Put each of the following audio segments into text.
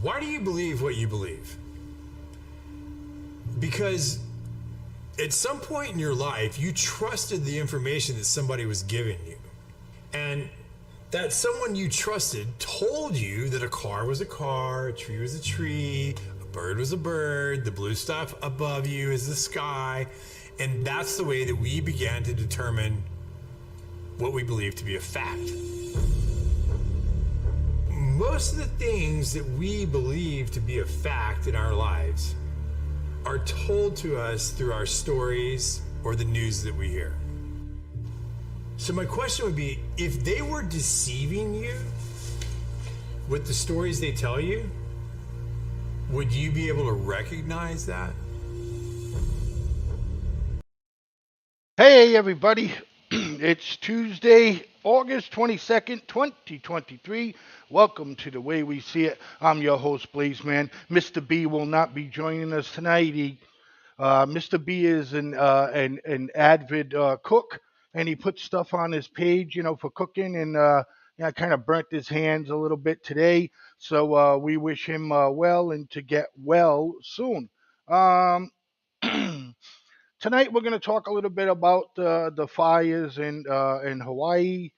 Why do you believe what you believe? Because at some point in your life, you trusted the information that somebody was giving you. And that someone you trusted told you that a car was a car, a tree was a tree, a bird was a bird, the blue stuff above you is the sky. And that's the way that we began to determine what we believe to be a fact. Most of the things that we believe to be a fact in our lives are told to us through our stories or the news that we hear. So my question would be, if they were deceiving you with the stories they tell you, would you be able to recognize that? Hey, everybody. It's Tuesday, August 22nd, 2023. Welcome to The Way We See It. I'm your host, Blazeman. Mr. B will not be joining us tonight. Mr. B is an avid cook, and he puts stuff on his page, for cooking, and kind of burnt his hands a little bit today. So we wish him well and to get well soon. Um, Tonight we're going to talk a little bit about the fires in Hawaii,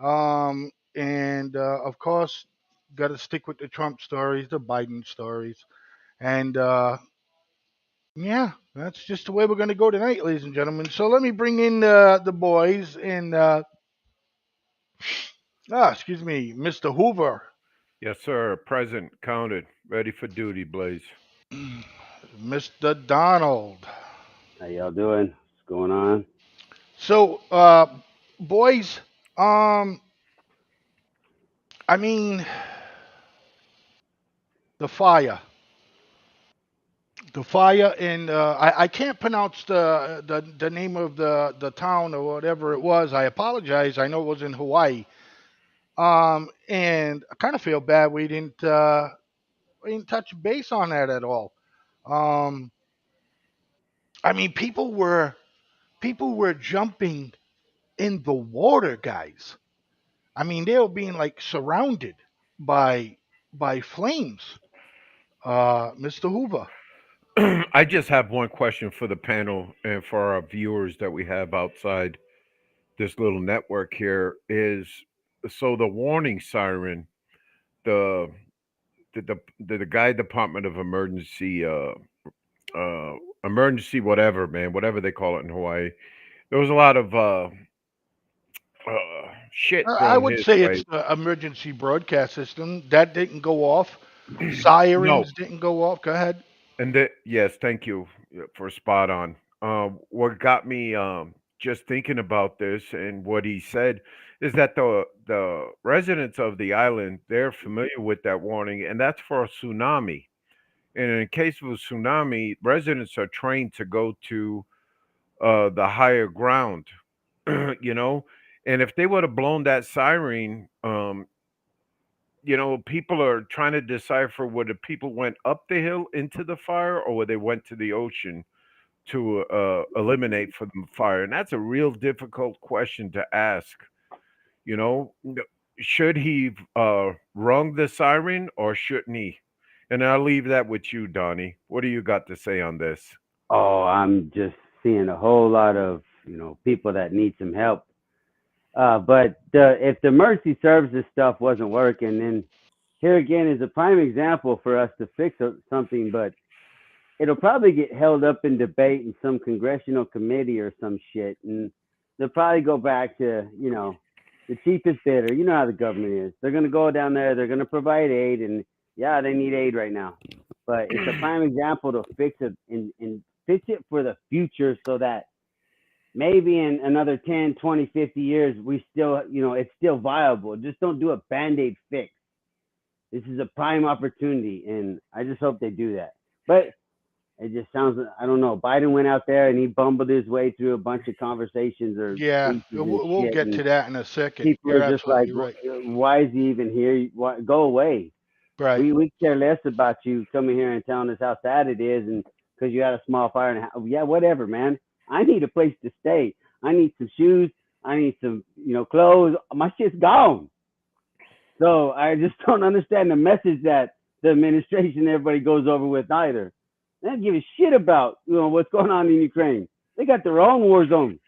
and of course, got to stick with the Trump stories, the Biden stories, and yeah, that's just the way we're going to go tonight, ladies and gentlemen. So let me bring in the boys and excuse me, Mr. Hoover, Yes, sir. Present, counted, ready for duty, Blaze. Mr. Donald. How y'all doing? What's going on? So, boys, um, I mean, the fire. The fire in I can't pronounce the name of the town or whatever it was. I apologize. I know it was in Hawaii. And I kind of feel bad we didn't touch base on that at all. Um, I mean, people were jumping in the water, guys. I mean, they were being like surrounded by flames. Mr. Hoover. I just have one question for the panel and for our viewers that we have outside this little network here is so the warning siren, the the guy Department of emergency whatever, man, whatever they call it in Hawaii. There was a lot of shit I thrown would his say way. it's the emergency broadcast system that didn't go off. No, Sirens didn't go off. Go ahead. and yes, thank you for spot on. What got me just thinking about this and what he said is that the residents of the island they're familiar with that warning, and that's for a tsunami. And in case of a tsunami, residents are trained to go to the higher ground, you know. And if they would have blown that siren, people are trying to decipher whether people went up the hill into the fire or whether they went to the ocean to eliminate from the fire. And that's a real difficult question to ask. You know, should he rung the siren or shouldn't he? And I'll leave that with you, Donnie. What do you got to say on this? Oh, I'm just seeing a whole lot of people that need some help. But if the emergency services stuff wasn't working, then here again is a prime example for us to fix something. But it'll probably get held up in debate in some congressional committee or some shit, and they'll probably go back to the cheapest bidder. You know how the government is. They're gonna go down there. They're gonna provide aid, and yeah, they need aid right now. But it's a prime example to fix it and fix it for the future so that maybe in another 10, 20, 50 years, we still, it's still viable. Just don't do a band-aid fix. This is a prime opportunity, and I just hope they do that. But it just sounds, I don't know. Biden went out there and he bumbled his way through a bunch of conversations or Yeah, speeches and we'll shit. get And to that in a second. people You're are just like, absolutely right. why is he even here? Go away. Right. We care less about you coming here and telling us how sad it is, and because you had a small fire in the house. Yeah, whatever, man. I need a place to stay. I need some shoes. I need some, clothes. My shit's gone. So I just don't understand the message that the administration everybody goes over with either. They don't give a shit about what's going on in Ukraine. They got their own war zone.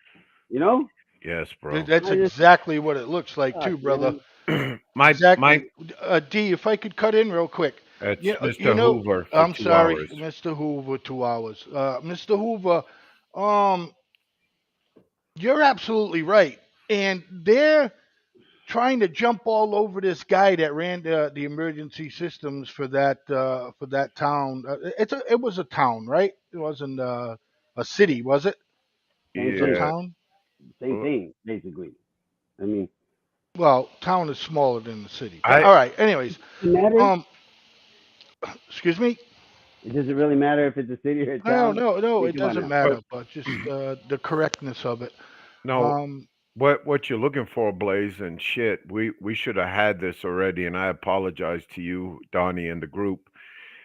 You know. Yes, bro. That's I just exactly what it looks like fuck, too, brother. man. My Exactly. D, if I could cut in real quick. It's You Mr. know, Hoover for I'm 2 sorry, hours. Mr. Hoover, 2 hours. Mr. Hoover, um, you're absolutely right. And they're trying to jump all over this guy that ran the emergency systems for that town. It was a town, right? It wasn't a city, was it? It Same was a thing. Yeah. town. Same uh, thing, basically. I mean, Well, town is smaller than the city. But I all right. Anyways, it matter? um, excuse me. It doesn't really matter if it's a city or a No, town. no, I no. mean, It come on doesn't now. matter. But just the correctness of it. no. Um, What you're looking for, Blaze, and shit. We should have had this already, and I apologize to you, Donnie, and the group.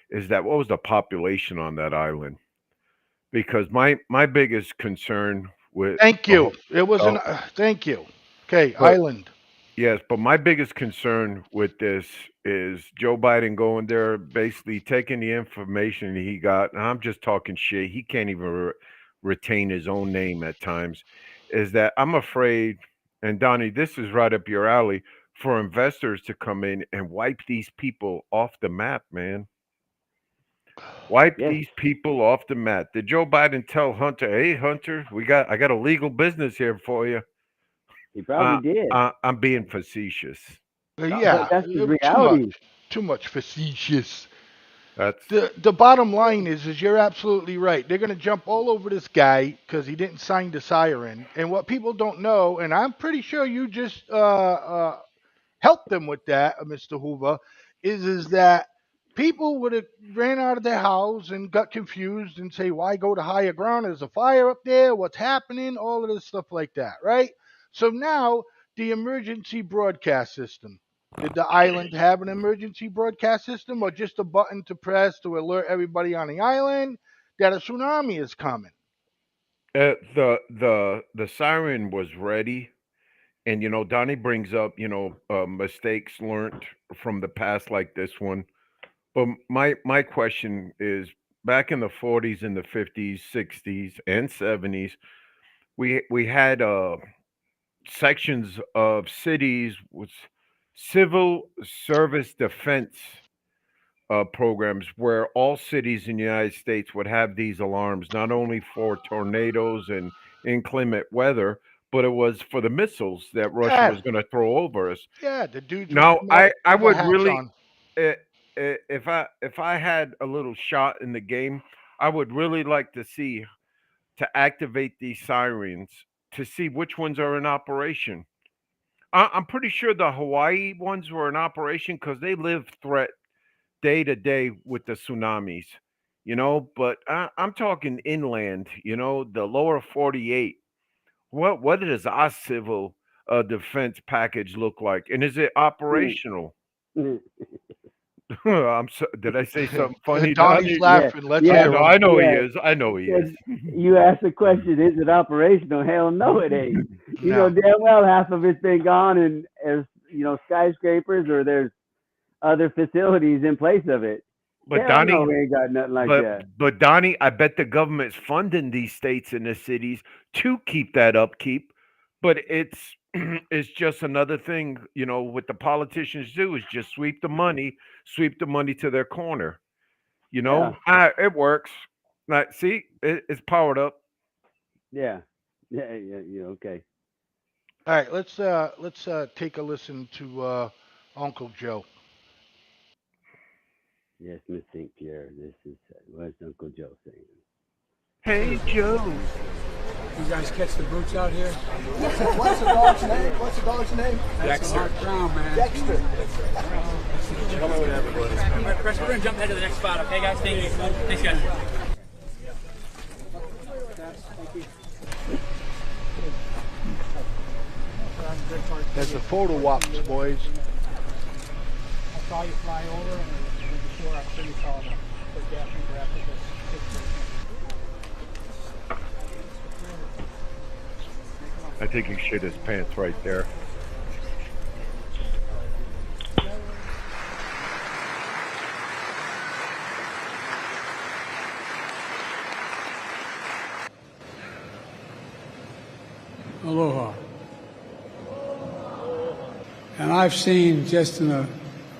Is that what was the population on that island? Because my biggest concern with thank the you. whole, It was an. oh, Thank you. Okay, but island. yes, but my biggest concern with this is Joe Biden going there, basically taking the information he got. And I'm just talking shit. He can't even retain his own name at times. Is that I'm afraid, and Donnie, this is right up your alley, for investors to come in and wipe these people off the map, man. Wipe Yes, these people off the map. Did Joe Biden tell Hunter, "Hey, Hunter, I got a legal business here for you"? he probably did. I'm being facetious. But Yeah, that's the too much. reality. Too much facetious. That's The bottom line is you're absolutely right. They're gonna jump all over this guy because he didn't sign the siren. And what people don't know, and I'm pretty sure you just help them with that, Mr. Hoover, is that people would have ran out of their house and got confused and say, why go to higher ground? There's a fire up there. What's happening? All of this stuff like that, right? So now the emergency broadcast system. Did the island have an emergency broadcast system or just a button to press to alert everybody on the island that a tsunami is coming? the siren was ready, and Donnie brings up mistakes learned from the past like this one. But my question is, back in the 40s and the 50s, 60s, and 70s, we had sections of cities with civil service defense programs where all cities in the United States would have these alarms, not only for tornadoes and inclement weather, but it was for the missiles that Russia Yeah, was going to throw over us. yeah, the dudes with Now, I the would hats really, on. eh, if I had a little shot in the game, I would really like to see to activate these sirens to see which ones are in operation. I'm pretty sure the Hawaii ones were in operation because they live threat day to day with the tsunamis, But I'm talking inland, the lower 48. What does our civil defense package look like, and is it Mm. operational? Did I say something funny, Donnie's Donnie? Yeah, laughing. Let's I yeah, hear know, him. I know he yeah. is. I know he is. Because you asked the question, is it operational? Hell no, it ain't. You know No. damn well half of it's been gone, and as skyscrapers or there's other facilities in place of it. But Hell no, Donnie, we ain't got nothing like but that. but Donnie, I bet the government's funding these states and the cities to keep that upkeep. But it's it's just another thing, what the politicians do is just sweep the money to their corner. Yeah, It works. Now, see, it's powered up. yeah, yeah. Okay. All right, let's take a listen to Uncle Joe. Yes, Miss St. Pierre. This is what's Uncle Joe saying. Hey, Joe. You guys catch the boots out here? What's the dog's name? What's the dog's name? Dexter. Brown, man. Dexter. All right, Chris, we're going to jump ahead to the next spot, okay, guys? Thank you. Thanks, guys. There's the photo ops, boys. I saw you fly over and before I saw you saw the gas meter after this. I think he shit his pants right there. Aloha. And I've seen just in the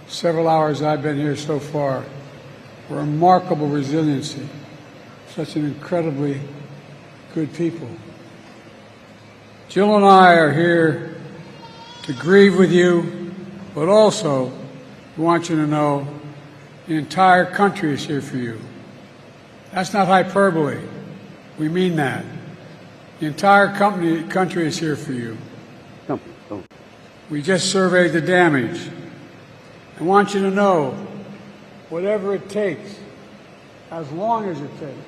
several hours I've been here so far, remarkable resiliency, such an incredibly good people. Jill and I are here to grieve with you, but also we want you to know the entire country is here for you. That's not hyperbole. We mean that. The entire country is here for you. We just surveyed the damage. I want you to know, whatever it takes, as long as it takes.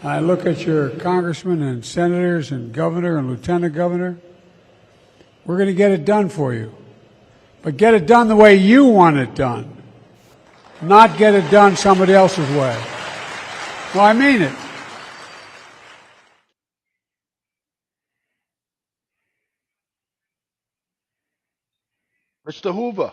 I look at your congressmen and senators and governor and lieutenant governor. We're going to get it done for you. But get it done the way you want it done. Not get it done somebody else's way. No, I mean it. Mr. Hoover.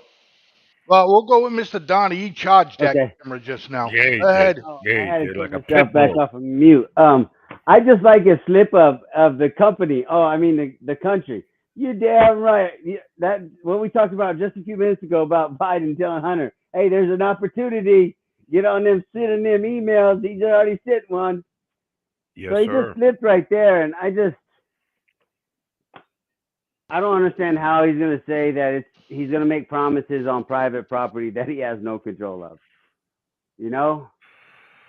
Well, we'll go with Mr. Donnie. He charged that Okay. camera just now. Yeah, he Go ahead. did. Oh, Yeah, I he had to did, get like a myself pit back bull. off of mute. I just like a slip of the company. Oh, I mean the country. You're damn right. That what we talked about just a few minutes ago about Biden telling Hunter, "Hey, there's an opportunity. Get on them synonym emails. He's already sent one." Yes, So he sir. just slipped right there, and I don't understand how he's going to say that he's going to make promises on private property that he has no control of. You know,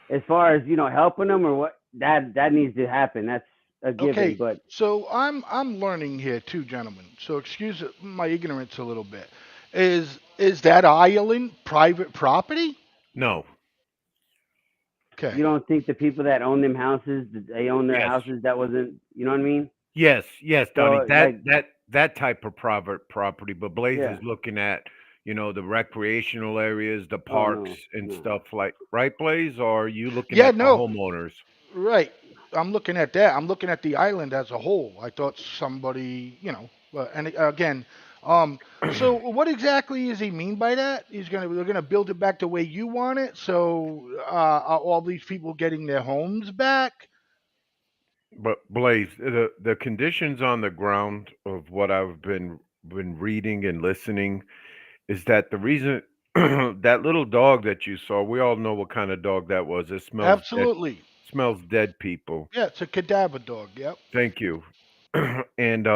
as far as helping them or what that needs to happen. That's a given. Okay, But so I'm learning here too, gentlemen. So excuse my ignorance a little bit. Is that island private property? No. Okay. you don't think the people that own them houses, they own their Yes. houses? That wasn't, you know what I mean? Yes, yes, Donnie. So That like, that that type of private property, but Blaze yeah. is looking at, the recreational areas, the Oh parks no, and no. stuff like right, Blaze, or are you looking Yeah, at the no, homeowners? right. I'm looking at that. I'm looking at the island as a whole. I thought somebody, and again, so what exactly does he mean by that? They're gonna build it back the way you want it. So are all these people getting their homes back? But Blaze, the conditions on the ground of what I've been reading and listening is that the reason that little dog that you saw, we all know what kind of dog that was. It Absolutely. smells dead people. Yeah, it's a cadaver dog. Yep. Thank you. And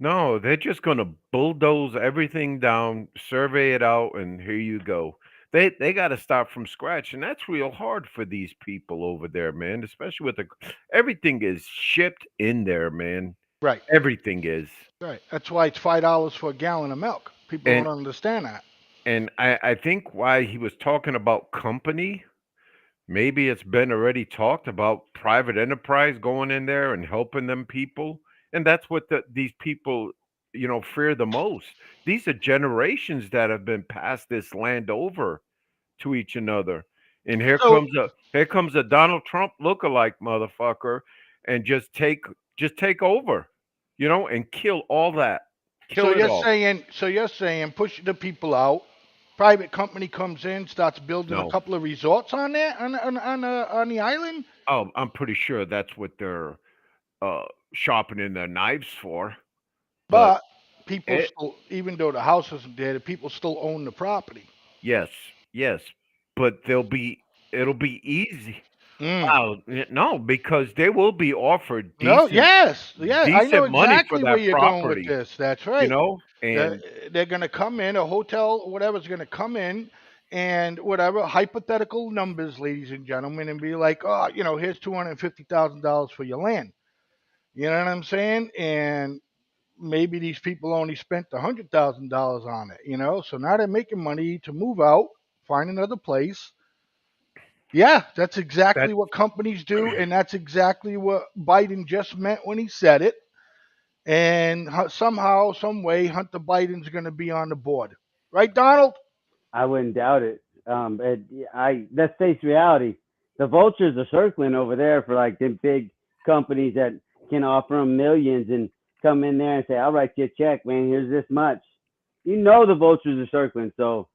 no, they're just gonna bulldoze everything down, survey it out, and here you go. They got to start from scratch, and that's real hard for these people over there, man. Especially with everything is shipped in there, man. Right. Everything is, Right. That's why it's $5 for a gallon of milk. People and don't understand that. I think why he was talking about company. Maybe it's been already talked about private enterprise going in there and helping them people. And that's what these people, fear the most. These are generations that have been passed this land over to each another. And So here comes a Donald Trump lookalike motherfucker and just take over, and kill all that. So Kill it you're all. saying, push the people out. Private company comes in, starts building a No. couple of resorts on there on the island. Oh, I'm pretty sure that's what they're uh sharpening their knives for. But But people it still, even though the house isn't there, the people still own the property. yes, yes, but it'll be easy. Mm. Wow, no, because they will be offered No, yes, yeah, I know decent money for exactly where that you're going with property, this. That's right. They're, and they're going to come in, a hotel, whatever's going to come in, and whatever hypothetical numbers, ladies and gentlemen, and be like, oh, here's $250,000 for your land. You know what I'm saying? And maybe these people only spent $100,000 on it. So now they're making money to move out, find another place. Yeah, that's that exactly what companies do, and that's exactly what Biden just meant when he said it. And somehow, some way, Hunter Biden's going to be on the board, right, Donald? I wouldn't doubt it. But let's face reality. The vultures are circling over there for like them big companies that can offer them millions and come in there and say, "I'll write you a check, man. Here's this much." The vultures are circling, so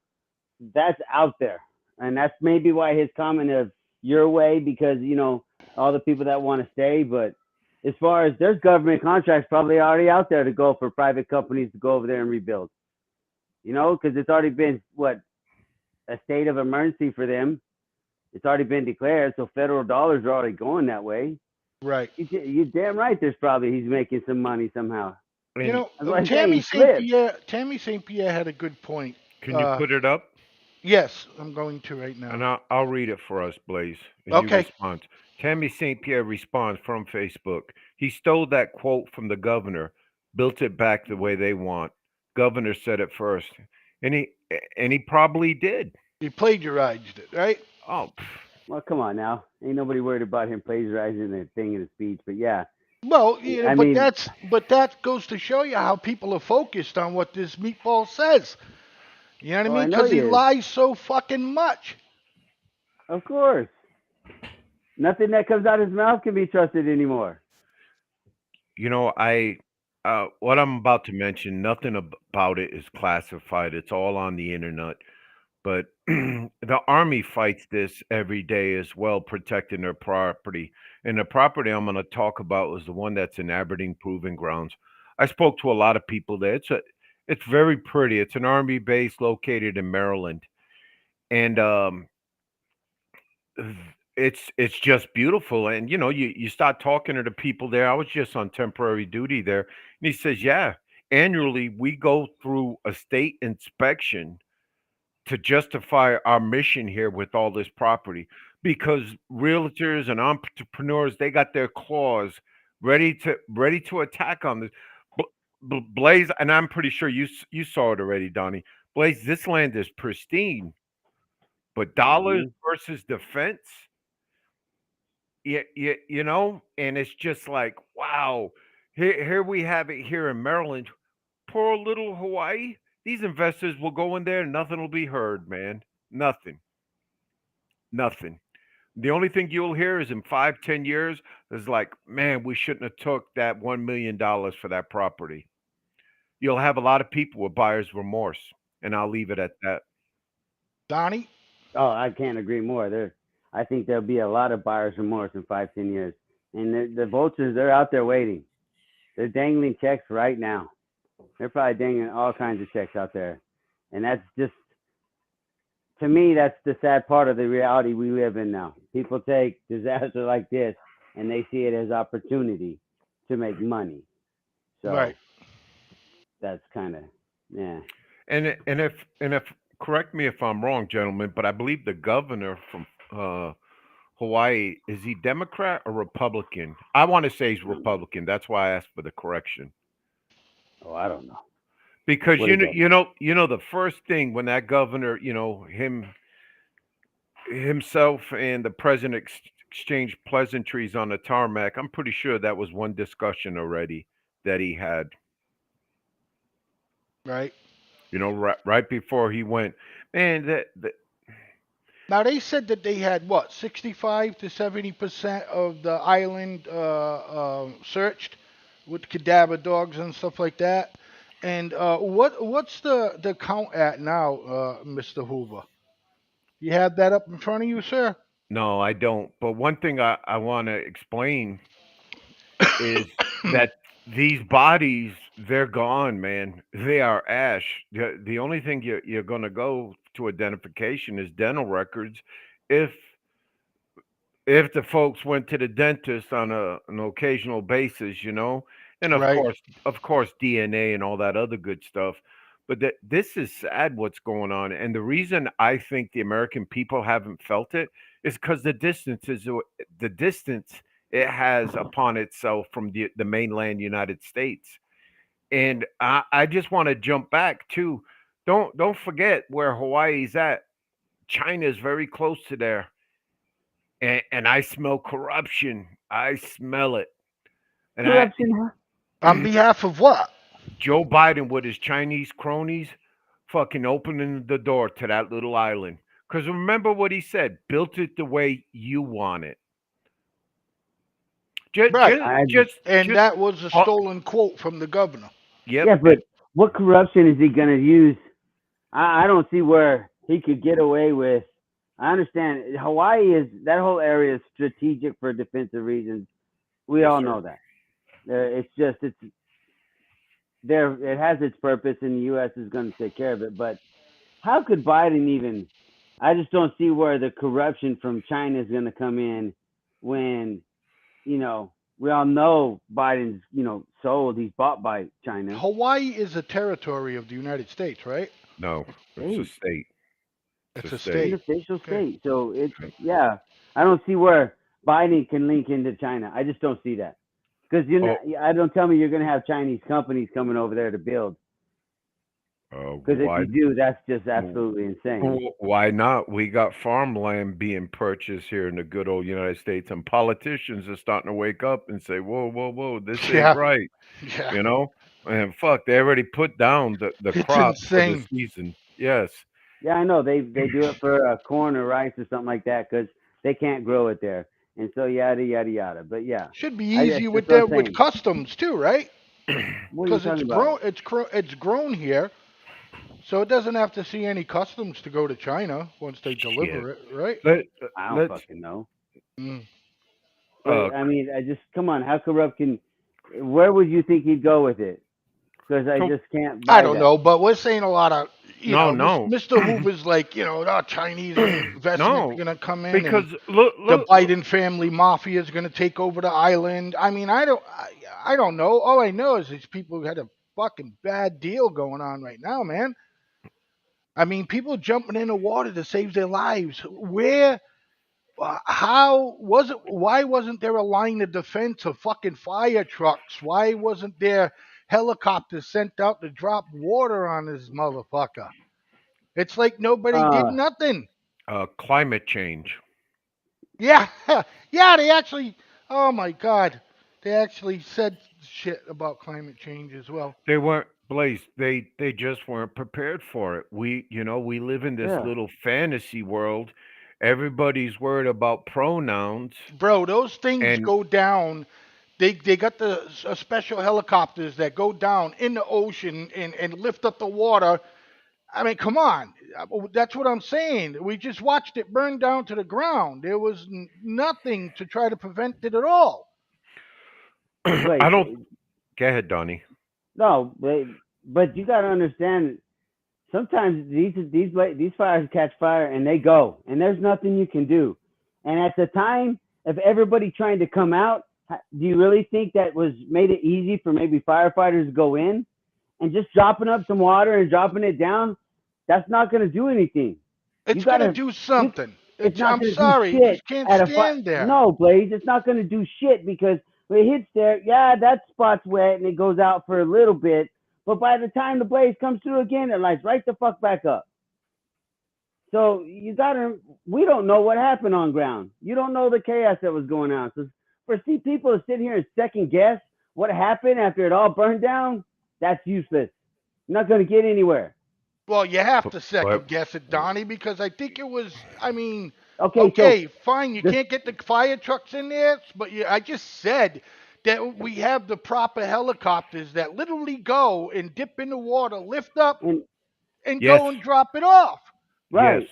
that's out there, and that's maybe why his comment of your way because all the people that want to stay, but as far as there's government contracts probably already out there to go for private companies to go over there and rebuild. Because it's already been a state of emergency for them. It's already been declared, so federal dollars are already going that way. Right. You're damn right. He's making some money somehow. And That's why I say Tammy he St. flipped. Pierre. Tammy St. Pierre had a good point. can you put it up? Yes, I'm going to right And now. I'll read it for us, Blaze, and you Okay. respond. Tammy St. Pierre responds from Facebook. He stole that quote from the governor, built it back the way they want. Governor said it first, and he probably did. He plagiarized it, right? Oh, Well, come on now. Ain't nobody worried about him plagiarizing the thing in his speech. But yeah, Well, I but mean, that goes to show you how people are focused on what this meatball says. You know what I I mean? know Because he he is. lies so fucking much. Of course. Nothing that comes out of his mouth can be trusted anymore. I what I'm about to mention, nothing about it is classified. It's all on the internet. But the army fights this every day as well, protecting their property. And the property I'm going to talk about is the one that's in Aberdeen Proving Grounds. I spoke to a lot of people there. It's very pretty. It's an army base located in Maryland, and it's just beautiful. And you start talking to the people there. I was just on temporary duty there, and he says, "Yeah, annually we go through a state inspection to justify our mission here with all this property because realtors and entrepreneurs, they got their claws ready to attack on this. Blaze, and I'm pretty sure you saw it already, Donnie. Blaze, this land is pristine, but dollars Hmm. versus defense, and it's just like, wow. Here we have it here in Maryland. Poor little Hawaii. These investors will go in there and nothing will be heard, man. Nothing. Nothing. The only thing you'll hear is in 5, 10 years is like, man, we shouldn't have took that $1 million for that property. You'll have a lot of people with buyer's remorse, and I'll leave it at that. Donnie? Oh, I can't agree more. I think there'll be a lot of buyer's remorse in 5, 10 years. And the vultures, they're out there waiting. They're dangling checks right now. They're probably dangling all kinds of checks out there. And that's just, to me, that's the sad part of the reality we live in now. People take disaster like this and they see it as opportunity to make money. So Right. that's kind of, yeah. And if correct me if I'm wrong, gentlemen, but I believe the governor from Hawaii, is he Democrat or Republican? I want to say he's Republican. That's why I asked for the correction. Oh, I don't know. Because What you is know, that? the first thing when that governor, himself and the president exchanged pleasantries on the tarmac. I'm pretty sure that was one discussion already that he had. Right. Right before he went. Man, that Now they said that they had what 65 to 70% of the island searched with cadaver dogs and stuff like that. And what's the count at now, Mr. Hoover? You have that up in front of you, sir? no, I don't. But one thing I want to explain is that these bodies, they're gone, man. They are ash. The only thing you're going to go to identification is dental records. If if the folks went to the dentist on an occasional basis, and of Right. course, DNA and all that other good stuff. But this is sad what's going on, and the reason I think the American people haven't felt it is because the distance it has upon itself from the mainland United States. And I just want to jump back too. Don't forget where Hawaii's at. China is very close to there, and I smell corruption. I smell it. And Corruption, huh? On behalf of what? Joe Biden with his Chinese cronies fucking opening the door to that little island. Because remember what he said, built it the way you want it. Just, Right. just, I just, And just that was a stolen quote from the governor. yep. Yeah, but what corruption is he going to use? I don't see where he could get away with. I understand Hawaii that whole area is strategic for defensive reasons. We Yes, all sir. know that. It's just it's there. It has its purpose, and the U.S. is going to take care of it. But how could Biden even? I just don't see where the corruption from China is going to come in when we all know Biden's sold. He's bought by China. Hawaii is a territory of the United States, right? No, It's a it's a state. state. It's It's a a It's state. an state. official Okay. state. So it's Okay. yeah. I don't see where Biden can link into China. I just don't see that. Because Oh, I don't tell me you're going to have Chinese companies coming over there to build. Because if why? you do, that's just absolutely insane. Why not? We got farmland being purchased here in the good old United States, and politicians are starting to wake up and say, "Whoa, whoa, whoa, this ain't Yeah. right." Yeah. You know, and fuck, they already put down the It's crops for the insane. season. Yes. Yeah, I know they do it for corn or rice or something like that because they can't grow it there, and so yada yada yada. But yeah, Should be that's easy with what I'm that with saying. customs too, right? What are you Because talking about? it's grown here, so it doesn't have to see any customs to go to China once they Shit. deliver it, right? Let I don't let's fucking know. Mm. uh But I mean, I just come on. How corrupt can? Where would you think he'd go with it? Because I com- just can't I buy don't that. know, but we're saying a lot of, no, no. Mr. Hoover's like, Chinese investment No, going to come in and because look, the look, Biden family mafia is going to take over the island. I mean, I don't know. All I know is these people had a fucking bad deal going on right now, man. I mean, people jumping in the water to save their lives. How was it? Why wasn't there a line of defense of fucking fire trucks? Why wasn't there helicopters sent out to drop water on this motherfucker? It's like nobody did Uh, nothing. climate change. Yeah, yeah, they actually, oh my God, they actually said shit about climate change as well. They weren't Blaze. They just weren't prepared for it. We live in this yeah. little fantasy world. Everybody's worried about pronouns, Bro, those things and go down. They got the special helicopters that go down in the ocean and lift up the water. I mean, come on. That's what I'm saying. We just watched it burn down to the ground. There was nothing to try to prevent it at all. I Wait, don't. Go ahead, Donnie. no, but you got to understand. Sometimes these fires catch fire and they go, and there's nothing you can do. And at the time, if everybody trying to come out, do you really think that was made it easy for maybe firefighters to go in and just dropping up some water and dropping it down? That's not going to do anything. You It's got gonna to do you. something. It's not I'm going to do sorry, you shit just can't at a fire. stand there. No, Blaze, it's not going to do shit because when it hits there, yeah, that spot's wet and it goes out for a little bit. But by the time the blaze comes through again, it lights right the fuck back up. So we don't know what happened on ground. You don't know the chaos that was going on. So for people to sit here and second guess what happened after it all burned down, that's useless. You're not going to get anywhere. Well, you have to But second guess it, Donnie, because I think it was. I mean, Okay, so okay, fine, you this, can't get the fire trucks in there, but I just said that we have the proper helicopters that literally go and dip in the water, lift up, and and yes, go and drop it off. yes.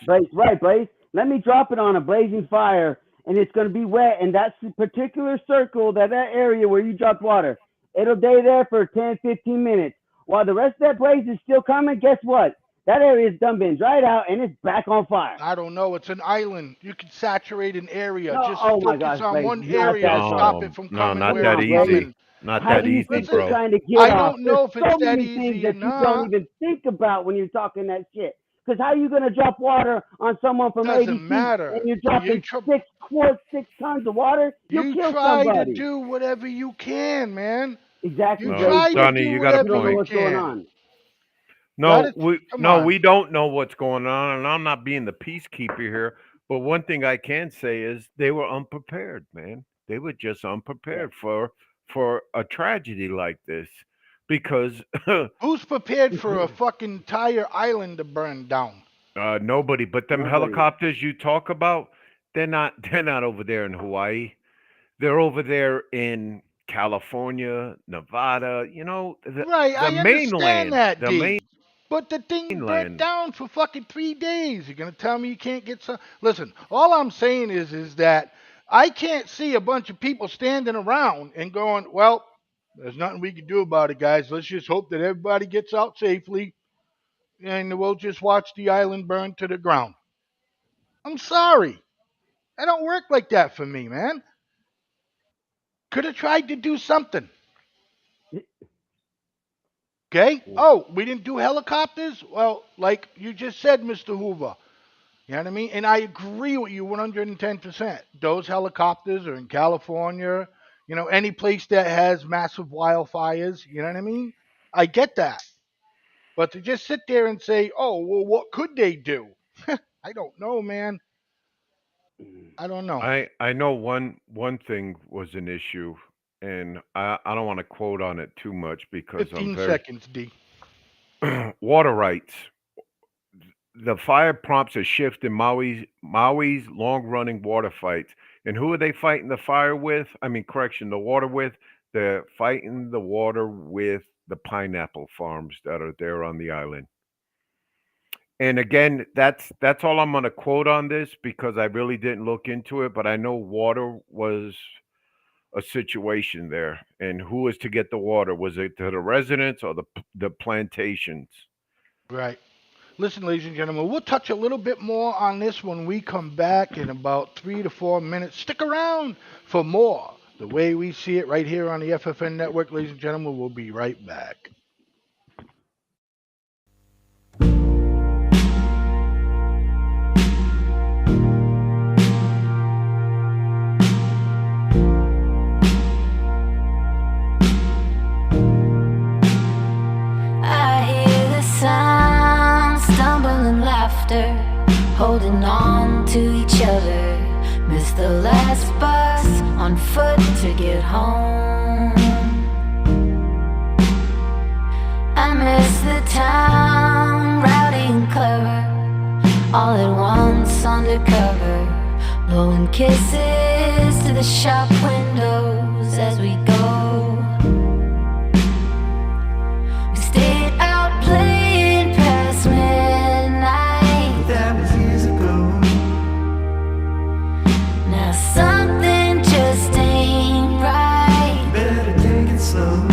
Blaze. Let me drop it on a blazing fire, and it's going to be wet, and that's the particular circle, that area where you dropped water. It'll stay there for 10, 15 minutes. While the rest of that blaze is still coming, guess what? That area's done been dried out, and it's back on fire. I don't know. It's an island. You can saturate an area. No, Just oh my focus gosh, on Blaze, one not area to that far. stop it No, from no, coming not Come where that it's on, Blaze. easy. coming. Not How that do you easy, think you're Listen, bro. trying to get I off? don't There's know if so it's that many things easy or that you don't not. even think about when you're talking that shit. Because how are you going to drop water on someone from 80 Doesn't feet and matter. you're You dropping six quarts, 6 tons of water? You'll you kill try to somebody. do whatever you can, man. Exactly, You No, Blaze, try to but Donnie, do you got a you whatever don't know you point. what's going can. on. Gotta come No, on. we don't know what's going on, and I'm not being the peacekeeper here. But one thing I can say is they were unprepared, man. They were just Yeah. unprepared for a tragedy like this, because Who's prepared for a fucking entire island to burn down? nobody. But them Nobody. helicopters you talk about, they're not over there in Hawaii. They're over there in California, Nevada. Right, The I understand mainland, that, the D. But the thing burnt mainland. down for fucking 3 days. You're gonna tell me you can't get some? Listen, all I'm saying is that I can't see a bunch of people standing around and going, well. There's nothing we can do about it, guys. Let's just hope that everybody gets out safely, and we'll just watch the island burn to the ground. I'm sorry. It don't work like that for me, man. Could have tried to do something. Okay? Oh, we didn't do helicopters? Well, like you just said, Mr. Hoover. You know what I mean? And I agree with you 110%. Those helicopters are in California, any place that has massive wildfires. You know what I mean? I get that. But to just sit there and say, oh, well, what could they do? I don't know, man. I don't know. I know one thing was an issue, and I don't want to quote on it too much because I'm 15 very seconds, D. water rights. The fire prompts a shift in Maui's long-running water fights. And who are they fighting the fire with? I mean, correction, the water with. They're fighting the water with the pineapple farms that are there on the island. And again, that's all I'm going to quote on this because I really didn't look into it, but I know water was a situation there. And who was to get the water? Was it to the residents or the plantations? Right. Listen, ladies and gentlemen, we'll touch a little bit more on this when we come back in about 3 to 4 minutes. Stick around for more. The way we see it right here on the FFN Network, ladies and gentlemen, we'll be right back. Holding on to each other. Miss the last bus on foot to get home. I miss the town, rowdy and clever, all at once undercover, blowing kisses to the shop windows as we go. We stayed out playing past midnight. That was years ago. Now something just ain't right. Better take it slow.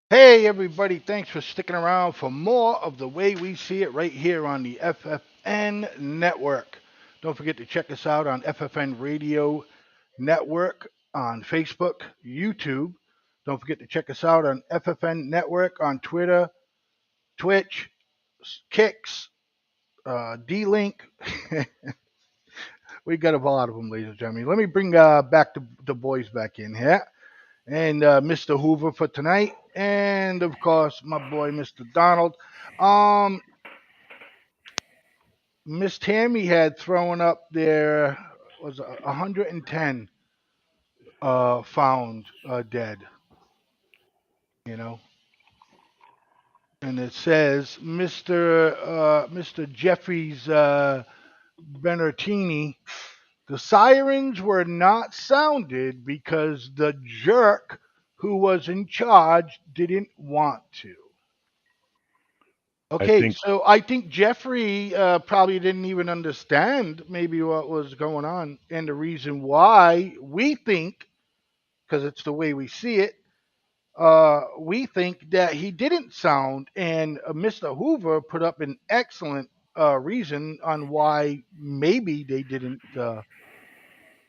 Hey, everybody, thanks for sticking around for more of The Way We See It right here on the FFN Network. Don't forget to check us out on FFN Radio Network on Facebook, YouTube. Don't forget to check us out on FFN Network on Twitter, Twitch, Kicks, D-Link. We got a lot of them, ladies and gentlemen. Let me bring back the boys back in here. And Mr. Hoover for tonight. And, of course, my boy, Mr. Donald. Um, Miss Tammy had thrown up there, was 110 found dead, you know. And it says Mr. Jeffries Benertini, the sirens were not sounded because the jerk who was in charge didn't want to. I Okay, think so I think Jeffrey probably didn't even understand maybe what was going on, and the reason why we think, because it's the way we see it, we think that he didn't sound, and Mr. Hoover put up an excellent reason on why maybe they didn't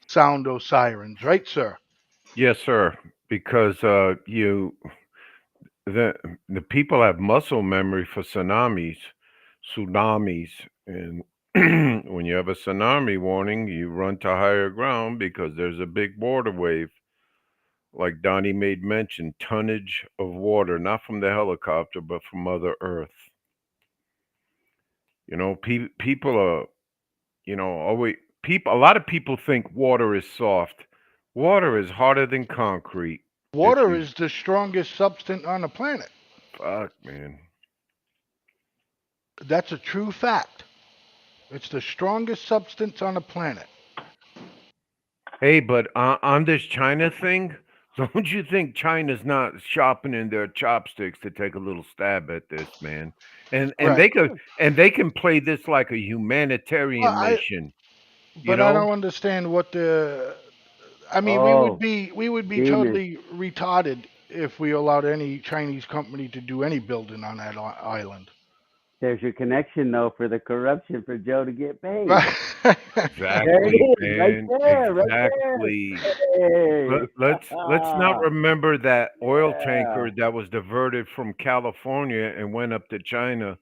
sound those sirens, right, sir? yes, sir. Because the the people have muscle memory for tsunamis, and when you have a tsunami warning, you run to higher ground because there's a big water wave. Like Donnie made mention, tonnage of water, not from the helicopter, but from Mother Earth. People are, always people. A lot of people think water is soft. Water is harder than concrete. If Water you is the strongest substance on the planet. fuck, man. That's a true fact. It's the strongest substance on the planet. Hey, but on this China thing, don't you think China's not sharpening their chopsticks to take a little stab at this, man? And Right. they can play this like a Well, humanitarian mission, you but I know? don't understand what the. I mean, Oh, we would be demons. totally retarded if we allowed any Chinese company to do any building on that island. There's your connection, though, for the corruption for Joe to get paid. Right. There it Exactly, is, right man. there, right there. Exactly. Hey. Let's not remember that oil Yeah. tanker that was diverted from California and went up to China.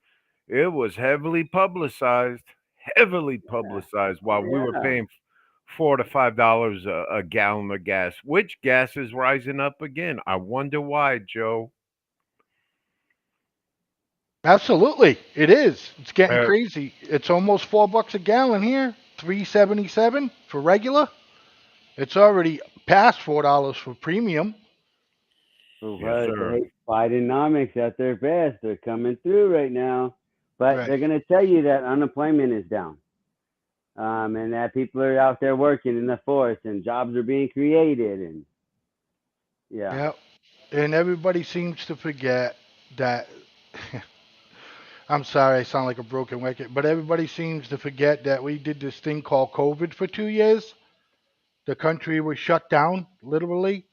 It was heavily Yeah. publicized Oh, while we were yeah. paying $4 to $5 a gallon of gas. Which gas is rising up again? I wonder why, Joe. Absolutely, it is. It's getting Uh, crazy. It's almost $4 a gallon here. 3.77 for regular. It's already past $4 for premium. yes, But sir. hey, Bidenomics at their best. They're coming through right now. But Right. they're going to tell you that unemployment is down. And that people are out there working in the forest and jobs are being created. And yeah, Yeah. And everybody seems to forget that. I'm sorry, I sound like a broken record, but everybody seems to forget that we did this thing called COVID for 2 years. The country was shut down, literally.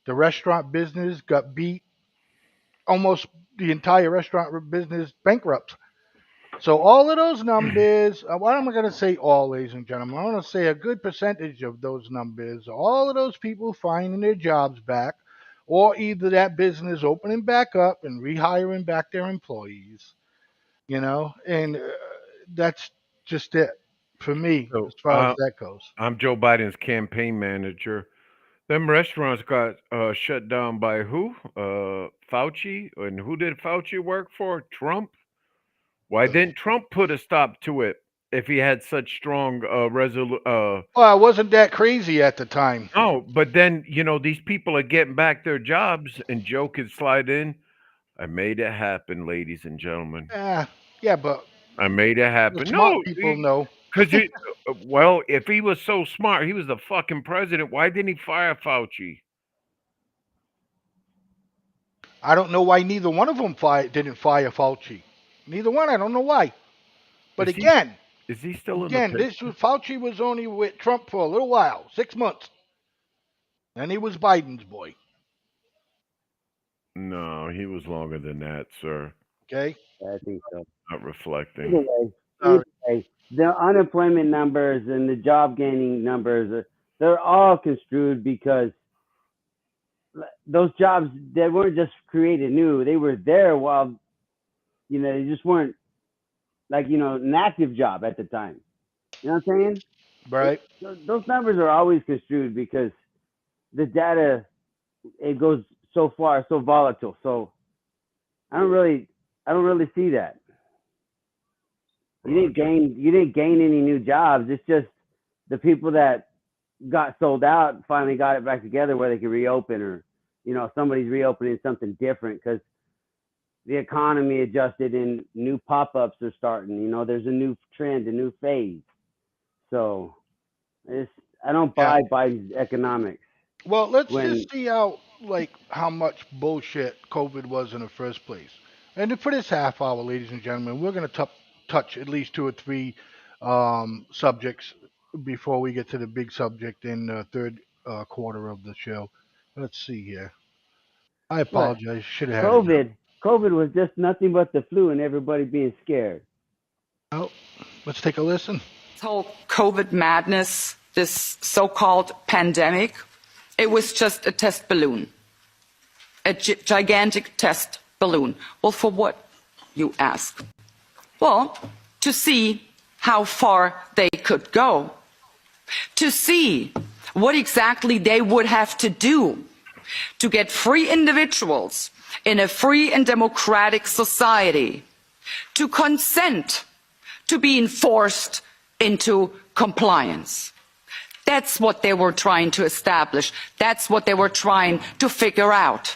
The restaurant business got beat, almost the entire restaurant business bankrupt. So all of those numbers, what am I going to say all, ladies and gentlemen? I want to say a good percentage of those numbers, all of those people finding their jobs back, or either that business opening back up and rehiring back their employees, and that's just it for me as So far as that goes. I'm Joe Biden's campaign manager. Them restaurants got shut down by who? Fauci. And who did Fauci work for? Trump. Why didn't Trump put a stop to it if he had such strong Well, I wasn't that crazy at the time. Oh, but then these people are getting back their jobs, and Joe could slide in. I made it happen, ladies and gentlemen. Eh, yeah, but I made it the happen. smart No, people know. because well, if he was so smart, he was the fucking president. Why didn't he fire Fauci? I don't know why neither one of them didn't fire Fauci. Neither one. I don't know why. But Is he again, is he still in the again, this picture? was Fauci was only with Trump for a little while, 6 months, and he was Biden's boy. No, he was longer than that, sir. Okay. I think so. Not reflecting. Either way, Sorry. the unemployment numbers and the job gaining numbers, they're all construed because those jobs, they weren't just created new. They were there while, they just weren't like, an active job at the time. You know what I'm saying? Right. Those numbers are always construed because the data, it goes so far, so volatile. So I don't really see that. You didn't gain any new jobs. It's just the people that got sold out finally got it back together where they could reopen, or somebody's reopening something different because the economy adjusted and new pop-ups are starting. There's a new trend, a new phase. So I don't buy Biden's economics. Well, let's just see how much bullshit COVID was in the first place. And for this half hour, ladies and gentlemen, we're going to touch at least 2 or 3 subjects before we get to the big subject in the third quarter of the show. Let's see here. I apologize. Should have had it. COVID was just nothing but the flu and everybody being scared. Oh, let's take a listen. This whole COVID madness, this so-called pandemic, it was just a test balloon, a gigantic test balloon. Well, for what, you ask? Well, to see how far they could go, to see what exactly they would have to do to get free individuals in a free and democratic society to consent to being forced into compliance. That's what they were trying to establish. That's what they were trying to figure out.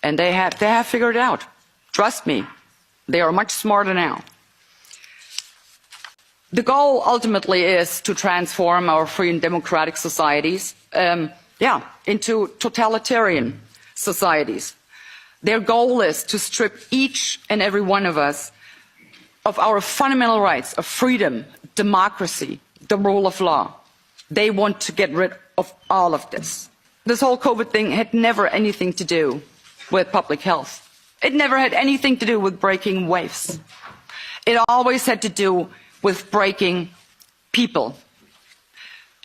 And they have figured it out. Trust me, they are much smarter now. The goal ultimately is to transform our free and democratic societies, into totalitarian societies. Their goal is to strip each and every one of us of our fundamental rights of freedom, democracy, the rule of law. They want to get rid of all of this. This whole COVID thing had never anything to do with public health. It never had anything to do with breaking waves. It always had to do with breaking people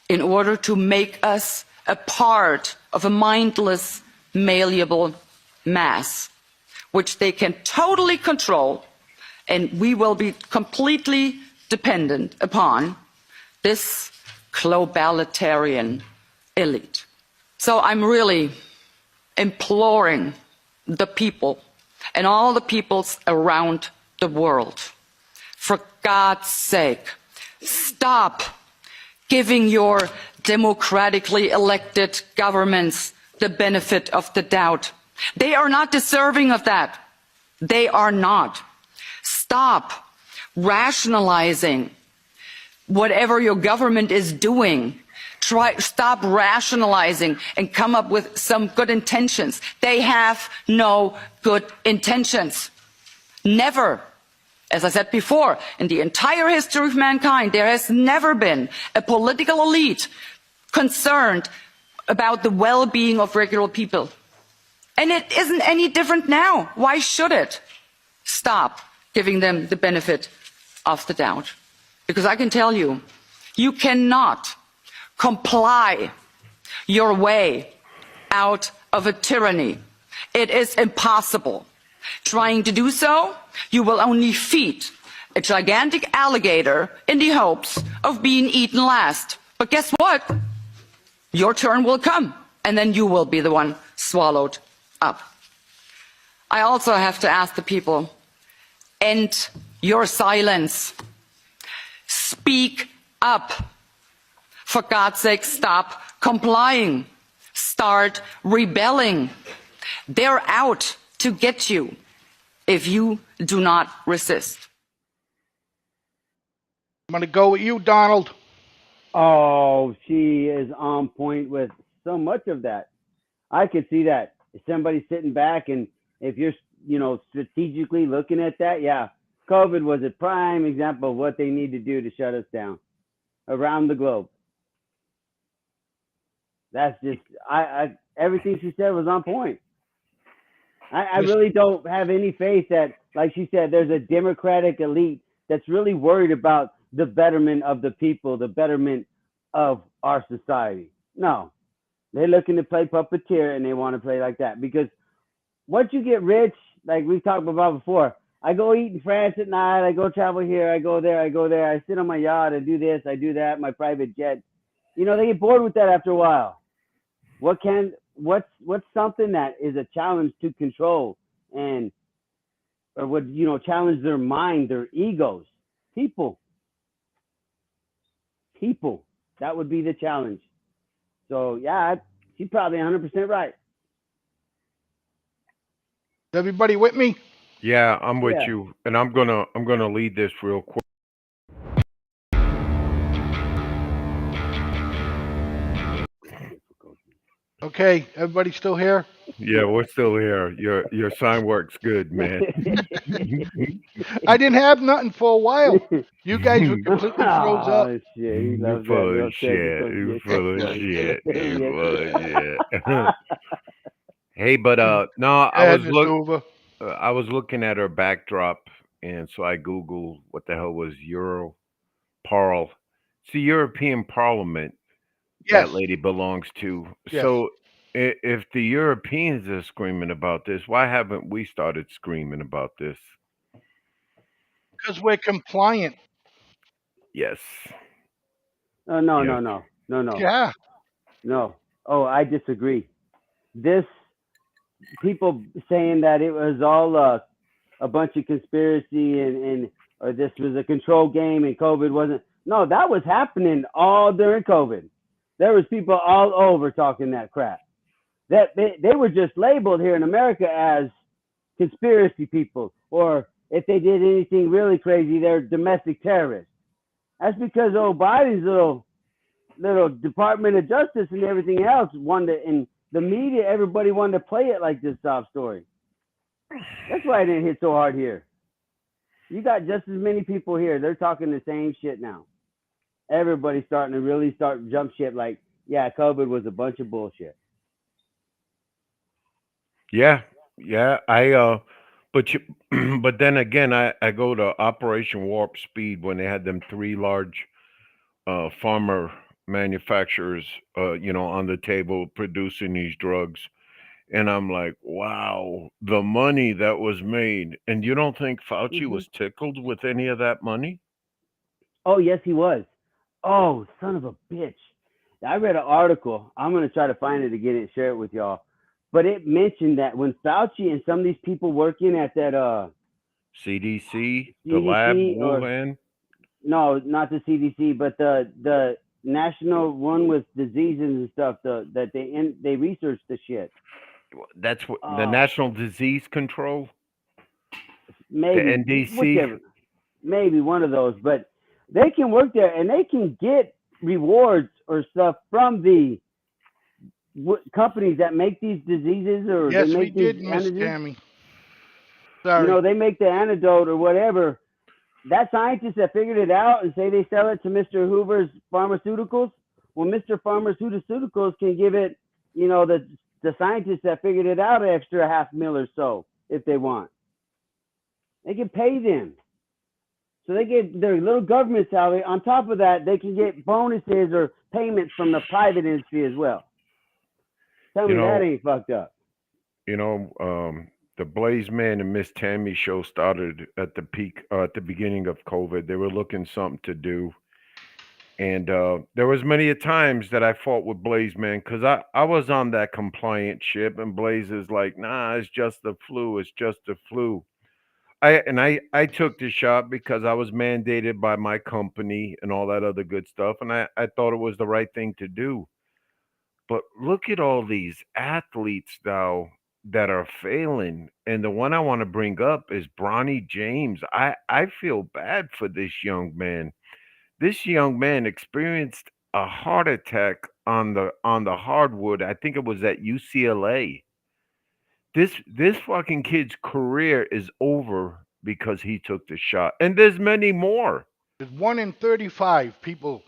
in order to make us a part of a mindless, malleable mass, which they can totally control, and we will be completely dependent upon this globalitarian elite. So I'm really imploring the people and all the peoples around the world, for God's sake, stop giving your democratically elected governments the benefit of the doubt. They are not deserving of that. They are not. Stop rationalizing whatever your government is doing. Stop rationalizing and come up with some good intentions. They have no good intentions. Never. As I said before, in the entire history of mankind, there has never been a political elite concerned about the well-being of regular people. And it isn't any different now. Why should it? Stop giving them the benefit of the doubt. Because I can tell you, you cannot comply your way out of a tyranny. It is impossible. Trying to do so, you will only feed a gigantic alligator in the hopes of being eaten last. But guess what? Your turn will come, and then you will be the one swallowed up. I also have to ask the people, end your silence. Speak up. For God's sake, stop complying. Start rebelling. They're out to get you if you do not resist. I'm going to go with you, Donald. Oh, she is on point with so much of that. I could see that. If somebody's sitting back, and if you're, strategically looking at that, yeah, COVID was a prime example of what they need to do to shut us down around the globe. That's just, everything she said was on point. I really don't have any faith that, like she said, there's a Democratic elite that's really worried about the betterment of the people, the betterment of our society. No, they're looking to play puppeteer and they want to play like that because once you get rich, like we've talked about before, I go eat in France at night. I go travel here. I go there. I go there. I sit on my yacht. I do this. I do that. My private jet. You know, they get bored with that after a while. What's something that is a challenge to control and or would challenge their mind, their egos? People, people. That would be the challenge. So yeah, she's probably 100% right. Is everybody with me? Yeah, I'm with Yeah. you, and I'm gonna lead this real quick. Okay, everybody still here? Yeah, we're still here. Your sign works good, man. I didn't have nothing for a while. You guys were completely froze up. Oh shit, he You loves that full of little shit. technical You shit. That's full of funny. shit. You Yes, full of sir. shit. Hey, but no, Go ahead, Mr. Hoover. I was looking at her backdrop, and so I googled what the hell was Euro Parl. It's the European Parliament that Yes, lady belongs to. yes. So if the Europeans are screaming about this, why haven't we started screaming about this? Because we're compliant. Yes. Oh no, Yes. no, no, no, no, Yeah. no. Oh, I disagree. This people saying that it was all a bunch of conspiracy and or this was a control game and COVID wasn't. No, that was happening all during COVID. There was people all over talking that crap. That they were just labeled here in America as conspiracy people, or if they did anything really crazy, they're domestic terrorists. That's because old Biden's little Department of Justice and everything else wanted to, and the media, everybody wanted to play it like this sob story. That's why it didn't hit so hard here. You got just as many people here. They're talking the same shit now. Everybody's starting to really start jump ship like, yeah, COVID was a bunch of bullshit. Yeah. Yeah. But you but then again I go to Operation Warp Speed when they had them three large farmer manufacturers on the table producing these drugs. And I'm like, wow, the money that was made. And you don't think Fauci Hmm. was tickled with any of that money? Oh, yes, he was. Oh, son of a bitch. I read an article. I'm going to try to find it again and share it with y'all. But it mentioned that when Fauci and some of these people working at that CDC, the lab, CDC, or Wuhan. no, not the CDC, but the national one with diseases and stuff. That they researched the shit. That's what the Uh, National Disease Control, the maybe NDC. whichever, maybe one of those. But they can work there and they can get rewards or stuff from the companies that make these diseases or they Yes, we make these did, Miss antigens. Tammy. Sorry. They make the antidote or whatever. That scientist that figured it out and say they sell it to Mr. Hoover's Pharmaceuticals. Well, Mr. Pharmaceuticals can give it, the scientists that figured it out an extra half mil or so if they want. They can pay them. So they get their little government salary. On top of that, they can get bonuses or payments from the private industry as well. Tell You me that know, ain't fucked up. you know, the Blaze Man and Miss Tammy show started at the peak, at the beginning of COVID. They were looking something to do, and there was many a times that I fought with Blaze Man because I was on that compliant ship, and Blaze is like, nah, it's just the flu, it's just the flu. I took the shot because I was mandated by my company and all that other good stuff, and I thought it was the right thing to do. But look at all these athletes now that are failing. And the one I want to bring up is Bronny James. I feel bad for this young man. This young man experienced a heart attack on the hardwood. I think it was at UCLA. This fucking kid's career is over because he took the shot. And there's many more. There's 1 in 35 people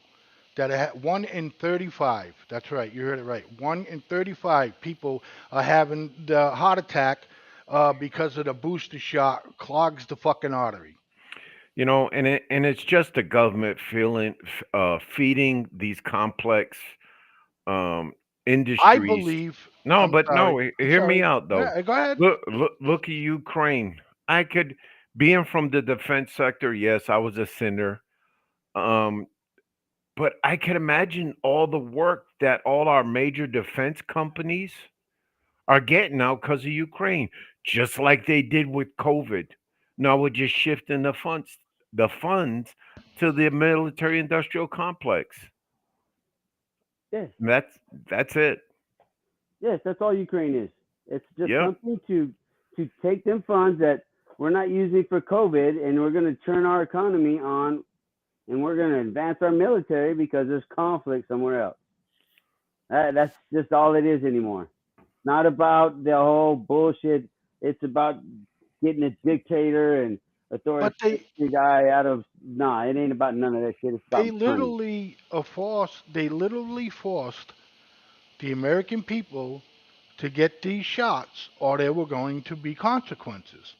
that are 1 in 35. That's right. You heard it right. 1 in 35 people are having the heart attack because of the booster shot clogs the fucking artery. And it's just the government feeding these complex um, I industries. believe. No, I'm but sorry. no, I'm hear me sorry. out though. Yeah, go ahead. Look at Ukraine. I could, being from the defense sector, yes, I was a sinner. Um, but I can imagine all the work that all our major defense companies are getting now because of Ukraine, just like they did with COVID. Now we're just shifting the funds to the military industrial complex. Yes, And that's it. yes, that's all Ukraine is. It's just Yep. something to take them funds that we're not using for COVID, and we're going to turn our economy on, and we're going to advance our military because there's conflict somewhere else. That's just all it is anymore. Not about the whole bullshit. It's about getting a dictator and But authoritarian guy out of. Nah, it ain't about none of that shit. It's about money. they literally forced the American people to get these shots, or there were going to be consequences.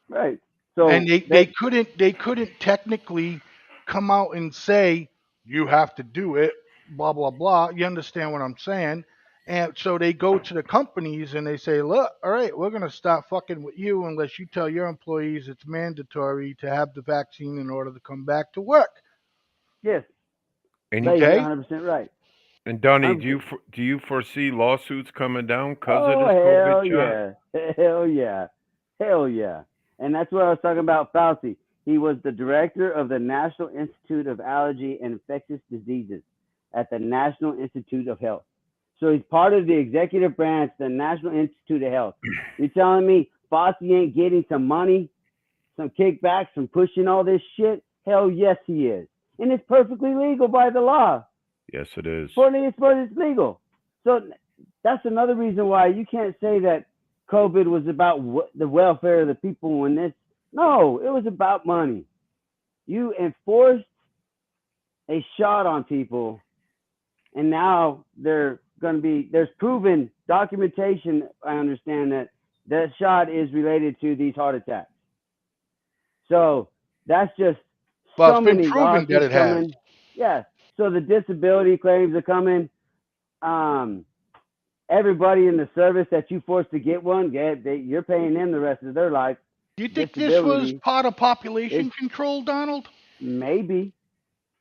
Right. And So they couldn't technically come out and say you have to do it, blah blah blah. You understand what I'm saying? And so they go to the companies and they say, look, all right, we're gonna stop fucking with you unless you tell your employees it's mandatory to have the vaccine in order to come back to work. yes, And Blaze, you're Okay? 100% right. and Donnie, do 100%. you foresee lawsuits coming down because of Oh this COVID hell shot? yeah, hell yeah, hell yeah. And that's what I was talking about. Fauci. He was the director of the National Institute of Allergy and Infectious Diseases at the National Institute of Health. So he's part of the executive branch, the National Institute of Health. You're telling me Fauci ain't getting some money, some kickbacks from pushing all this shit? Hell yes, he is. And it's perfectly legal by the law. Yes, it is. It's legal. So that's another reason why you can't say that COVID was about the welfare of the people when this. No, it was about money. You enforced a shot on people, and now they're going to be. There's proven documentation. I understand that that shot is related to these heart attacks. So that's just Well, so it's been many proven that lawsuits it has. coming. Yeah. So the disability claims are coming. Um, Everybody in the service that you forced to get one, you're paying them the rest of their life. Do you think this was Disability, part of population it's control, Donald? maybe,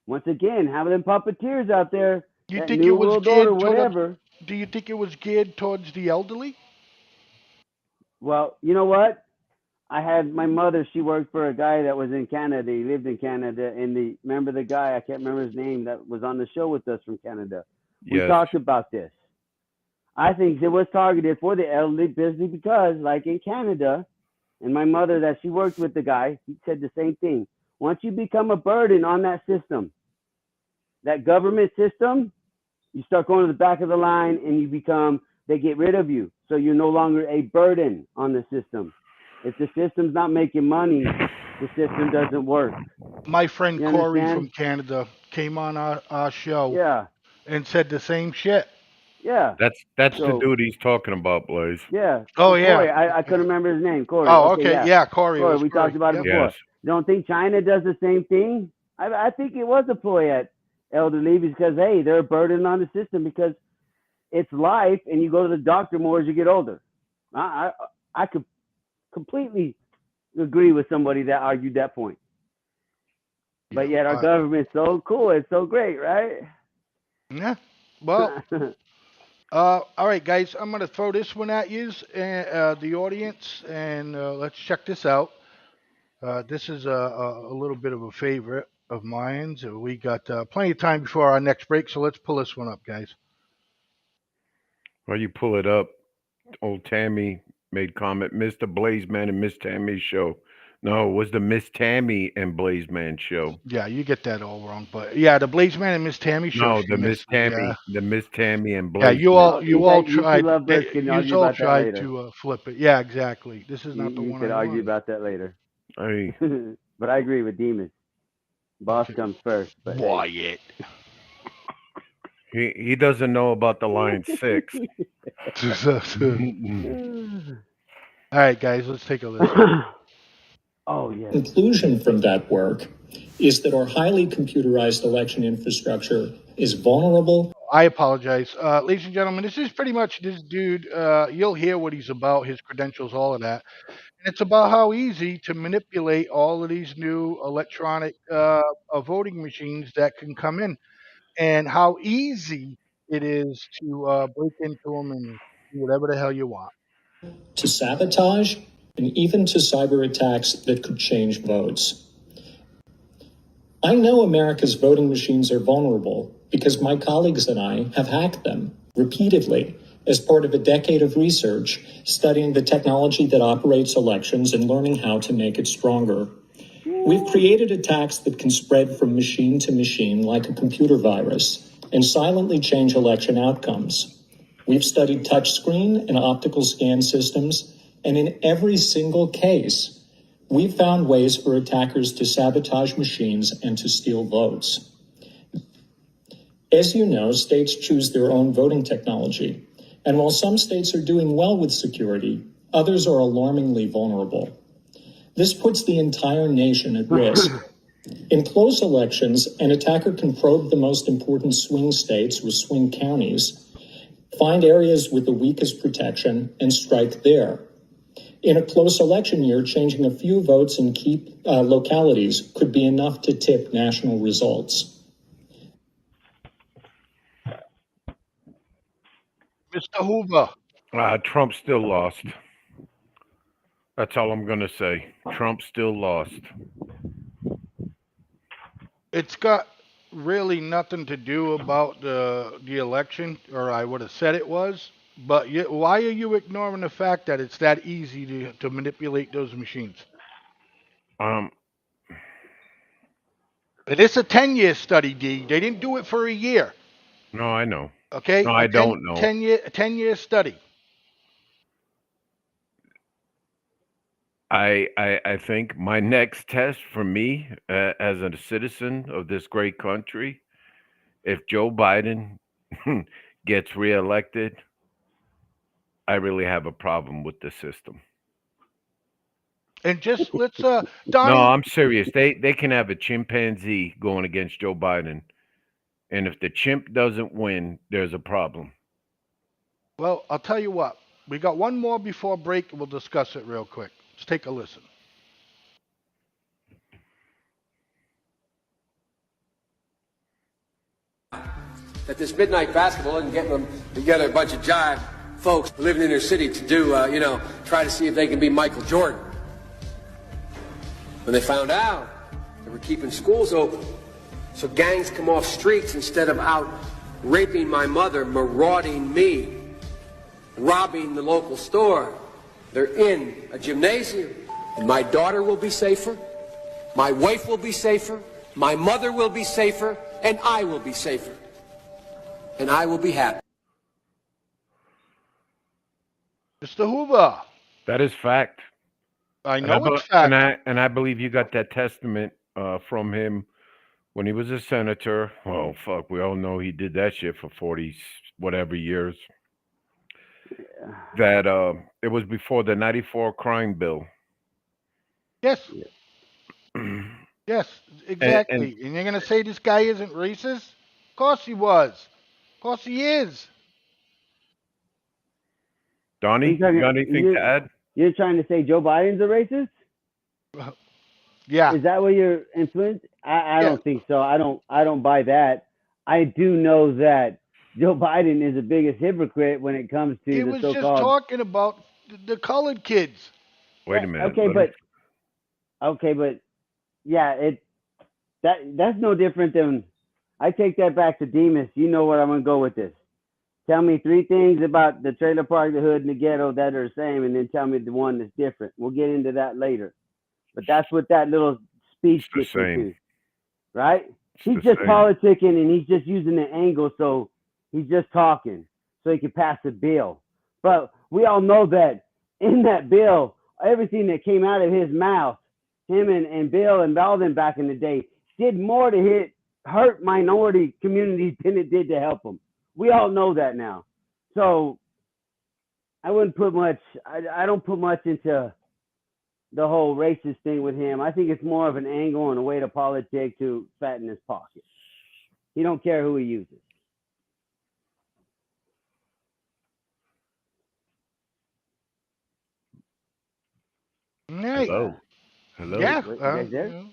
once again, having them puppeteers out there, Do you that think it New was World Order, geared towards? whatever. Do you think it was geared towards the elderly? Well, you know what? I had my mother, she worked for a guy that was in Canada. He lived in Canada. And remember the guy, I can't remember his name, that was on the show with us from Canada. We Yes. talked about this. I think it was targeted for the elderly business because, like in Canada, and my mother, that she worked with the guy, he said the same thing. Once you become a burden on that system, that government system, you start going to the back of the line and they get rid of you. So you're no longer a burden on the system. If the system's not making money, the system doesn't work. My friend You Corey understand? from Canada came on our show Yeah, and said the same shit. yeah. That's the So, dude he's talking about, Blaze. yeah. Oh Corey, yeah. I couldn't remember his name. Corey. Oh Okay, okay. yeah. Yeah, Corey. It Corey, was we Corey. talked about it Yep. before. Yes. You don't think China does the same thing? I think it was a ploy at elderly because, hey, they're a burden on the system because it's life and you go to the doctor more as you get older. I could completely agree with somebody that argued that point. But yet our government's so cool. It's so great, right? Yeah. Well, all right, guys. I'm gonna throw this one at you, the audience, and let's check this out. This is a little bit of a favorite of mine. So we got plenty of time before our next break, so let's pull this one up, guys. While you pull it up, old Tammy made comment, Mr. Blazeman and Miss Tammy's show. No, it was the Miss Tammy and Blazeman show. Yeah, you get that all wrong, but yeah, the Blazeman and Miss Tammy show. No, She missed it, yeah. The Miss Tammy and Yeah, you Blazeman. all you all you two tried. lovebirds can You argue all about that tried later. to flip it. Yeah, exactly. This is not the You one could I argue wanted. about that later. Hey, But I agree with Demon. Boss comes first. But hey. Wyatt. he doesn't know about the Line 6. All right, guys, let's take a listen. Oh, yeah. Conclusion from that work is that our highly computerized election infrastructure is vulnerable. I apologize. Ladies and gentlemen, this is pretty much this dude. You'll hear what he's about, his credentials, all of that. And it's about how easy to manipulate all of these new electronic voting machines that can come in, and how easy it is to break into them and do whatever the hell you want. To sabotage and even to cyber attacks that could change votes. I know America's voting machines are vulnerable because my colleagues and I have hacked them repeatedly as part of a decade of research studying the technology that operates elections and learning how to make it stronger. We've created attacks that can spread from machine to machine like a computer virus and silently change election outcomes. We've studied touchscreen and optical scan systems, and in every single case, we've found ways for attackers to sabotage machines and to steal votes. As you know, states choose their own voting technology, and while some states are doing well with security, others are alarmingly vulnerable. This puts the entire nation at risk. In close elections, an attacker can probe the most important swing states or swing counties, find areas with the weakest protection, and strike there. In a close election year, changing a few votes in key localities could be enough to tip national results. Mr. Hoover. Trump still lost. That's all I'm going to say. Trump still lost. It's got really nothing to do about the election, or I would have said it was. But why are you ignoring the fact that it's that easy to manipulate those machines? Um, And it's a 10-year study, D. They didn't do it for a year. no, I know. Okay? No, I don't know. 10-year study. I think my next test for me as a citizen of this great country, if Joe Biden gets reelected, I really have a problem with the system. And just let's No, Donnie. I'm serious. They can have a chimpanzee going against Joe Biden, and if the chimp doesn't win, there's a problem. Well, I'll tell you what. We got one more before break, and we'll discuss it real quick. Let's take a listen. That this midnight basketball isn't getting them together, a bunch of jive folks living in their city to do, try to see if they can be Michael Jordan. When they found out, they were keeping schools open, so gangs come off streets instead of out raping my mother, marauding me, robbing the local store. They're in a gymnasium, and my daughter will be safer, my wife will be safer, my mother will be safer, and I will be safer. And I will be happy. Mr. Hoover. That is fact. I know it's fact. And I believe you got that testament from him when he was a senator. Oh, fuck. We all know he did that shit for 40 whatever years. Yeah. That it was before the 94 crime bill. Yes. Yes, exactly. And you're going to say this guy isn't racist? Of course he was. Of course he is. Donnie, you got anything to add? You're trying to say Joe Biden's a racist? Yeah. Is that what you're influenced? I don't think so. I don't buy that. I do know that Joe Biden is the biggest hypocrite when it comes to he the was so-called. just talking about the colored kids. Wait a minute. Okay, but yeah, that's no different than. I take that back to Demas. You know where I'm gonna go with this. Tell me 3 things about the trailer park, the hood, and the ghetto that are the same, and then tell me the one that's different. We'll get into that later. But that's what that little speech gets into, right? He's just politicking, and he's just using the angle, so he's just talking so he can pass a bill. But we all know that in that bill, everything that came out of his mouth, him and Bill and Belden back in the day, did more to hurt minority communities than it did to help them. We all know that now. So I wouldn't put much. I don't put much into the whole racist thing with him. I think it's more of an angle and a way to politic to fatten his pocket. He don't care who he uses. Right. Hello. Yeah. You guys there?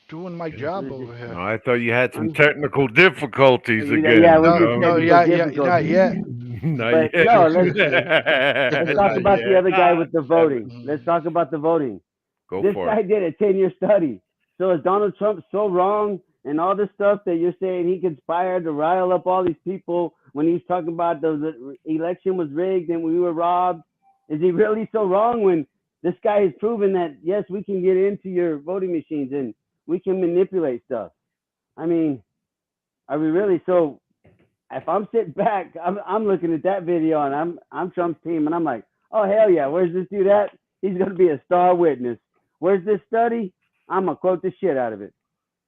Doing my job over here. No, I thought you had some technical difficulties again. Yeah, we're No, technical not difficulties. yet. Not But yet. no, let's talk Not about the yet. other guy with the voting. Let's talk about the voting. Go This for guy it. did a 10-year study. So is Donald Trump so wrong and all this stuff that you're saying he conspired to rile up all these people when he's talking about the election was rigged and we were robbed? Is he really so wrong when this guy has proven that, yes, we can get into your voting machines and we can manipulate stuff? I mean, are we really so? If I'm sitting back, I'm looking at that video and I'm Trump's team and I'm like, oh hell yeah, where's this dude at? He's gonna be a star witness. Where's this study? I'm gonna quote the shit out of it.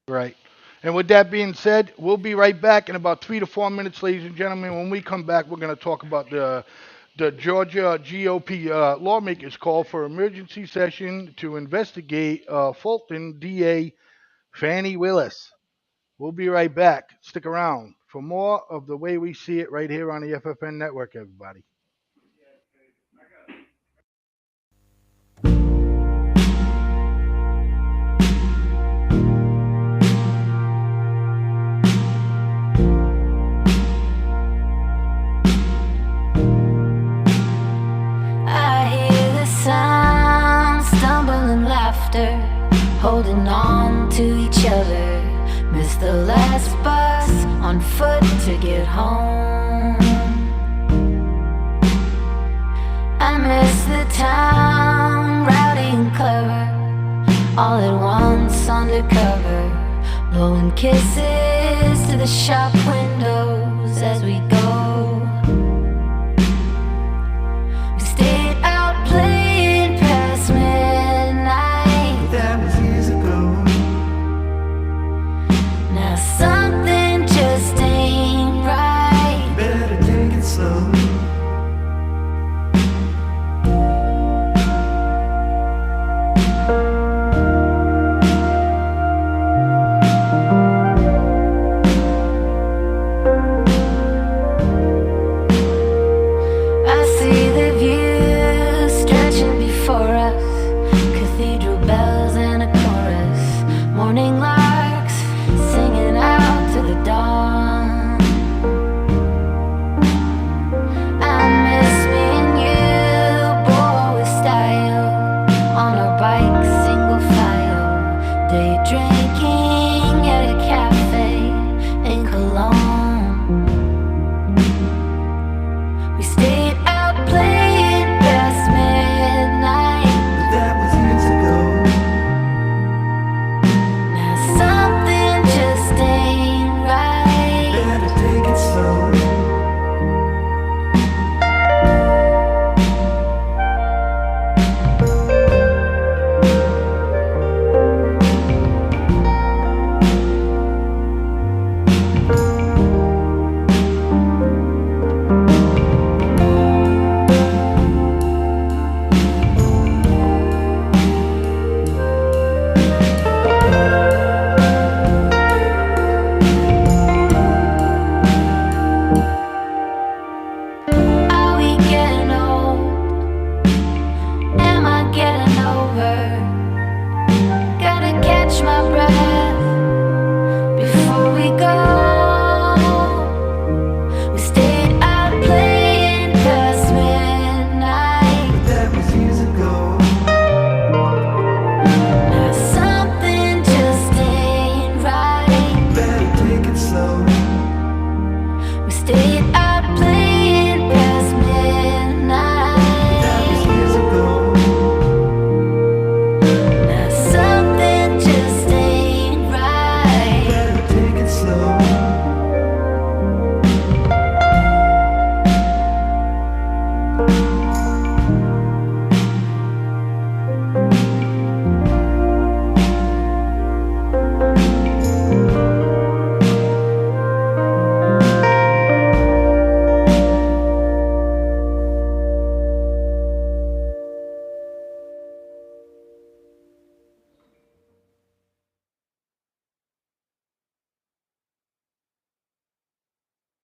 Right. And with that being said, we'll be right back in about 3 to 4 minutes, ladies and gentlemen. When we come back, we're going to talk about the Georgia GOP lawmakers call for emergency session to investigate Fulton DA Fannie Willis. We'll be right back. Stick around for more of The Way We See It right here on the FFN Network, everybody. I hear the sound, stumbling laughter, holding on to each other. Miss the last bus on foot to get home. I miss the town, rowdy and clever, all at once undercover, blowing kisses to the shop windows as we go. We stayed out playing past midnight. That was years ago. Now something just ain't right. Better take it slow. I see the view stretching before us, cathedral bells and a chorus, morning larks singing out to the dawn. I miss me and you, boy, with style, on our bikes, single file, day drinking at a cafe in Cologne. We stayed out playing past midnight. But that was years ago. Now something just ain't right. Better take it slow. Are we getting old? Am I getting over? Gotta catch my breath before we go. We stayed out playing past midnight. But that was years ago. Now something just ain't right. Better take it slow. We stayed out playing past midnight. That was years ago. Now something just ain't right. Better take it slow.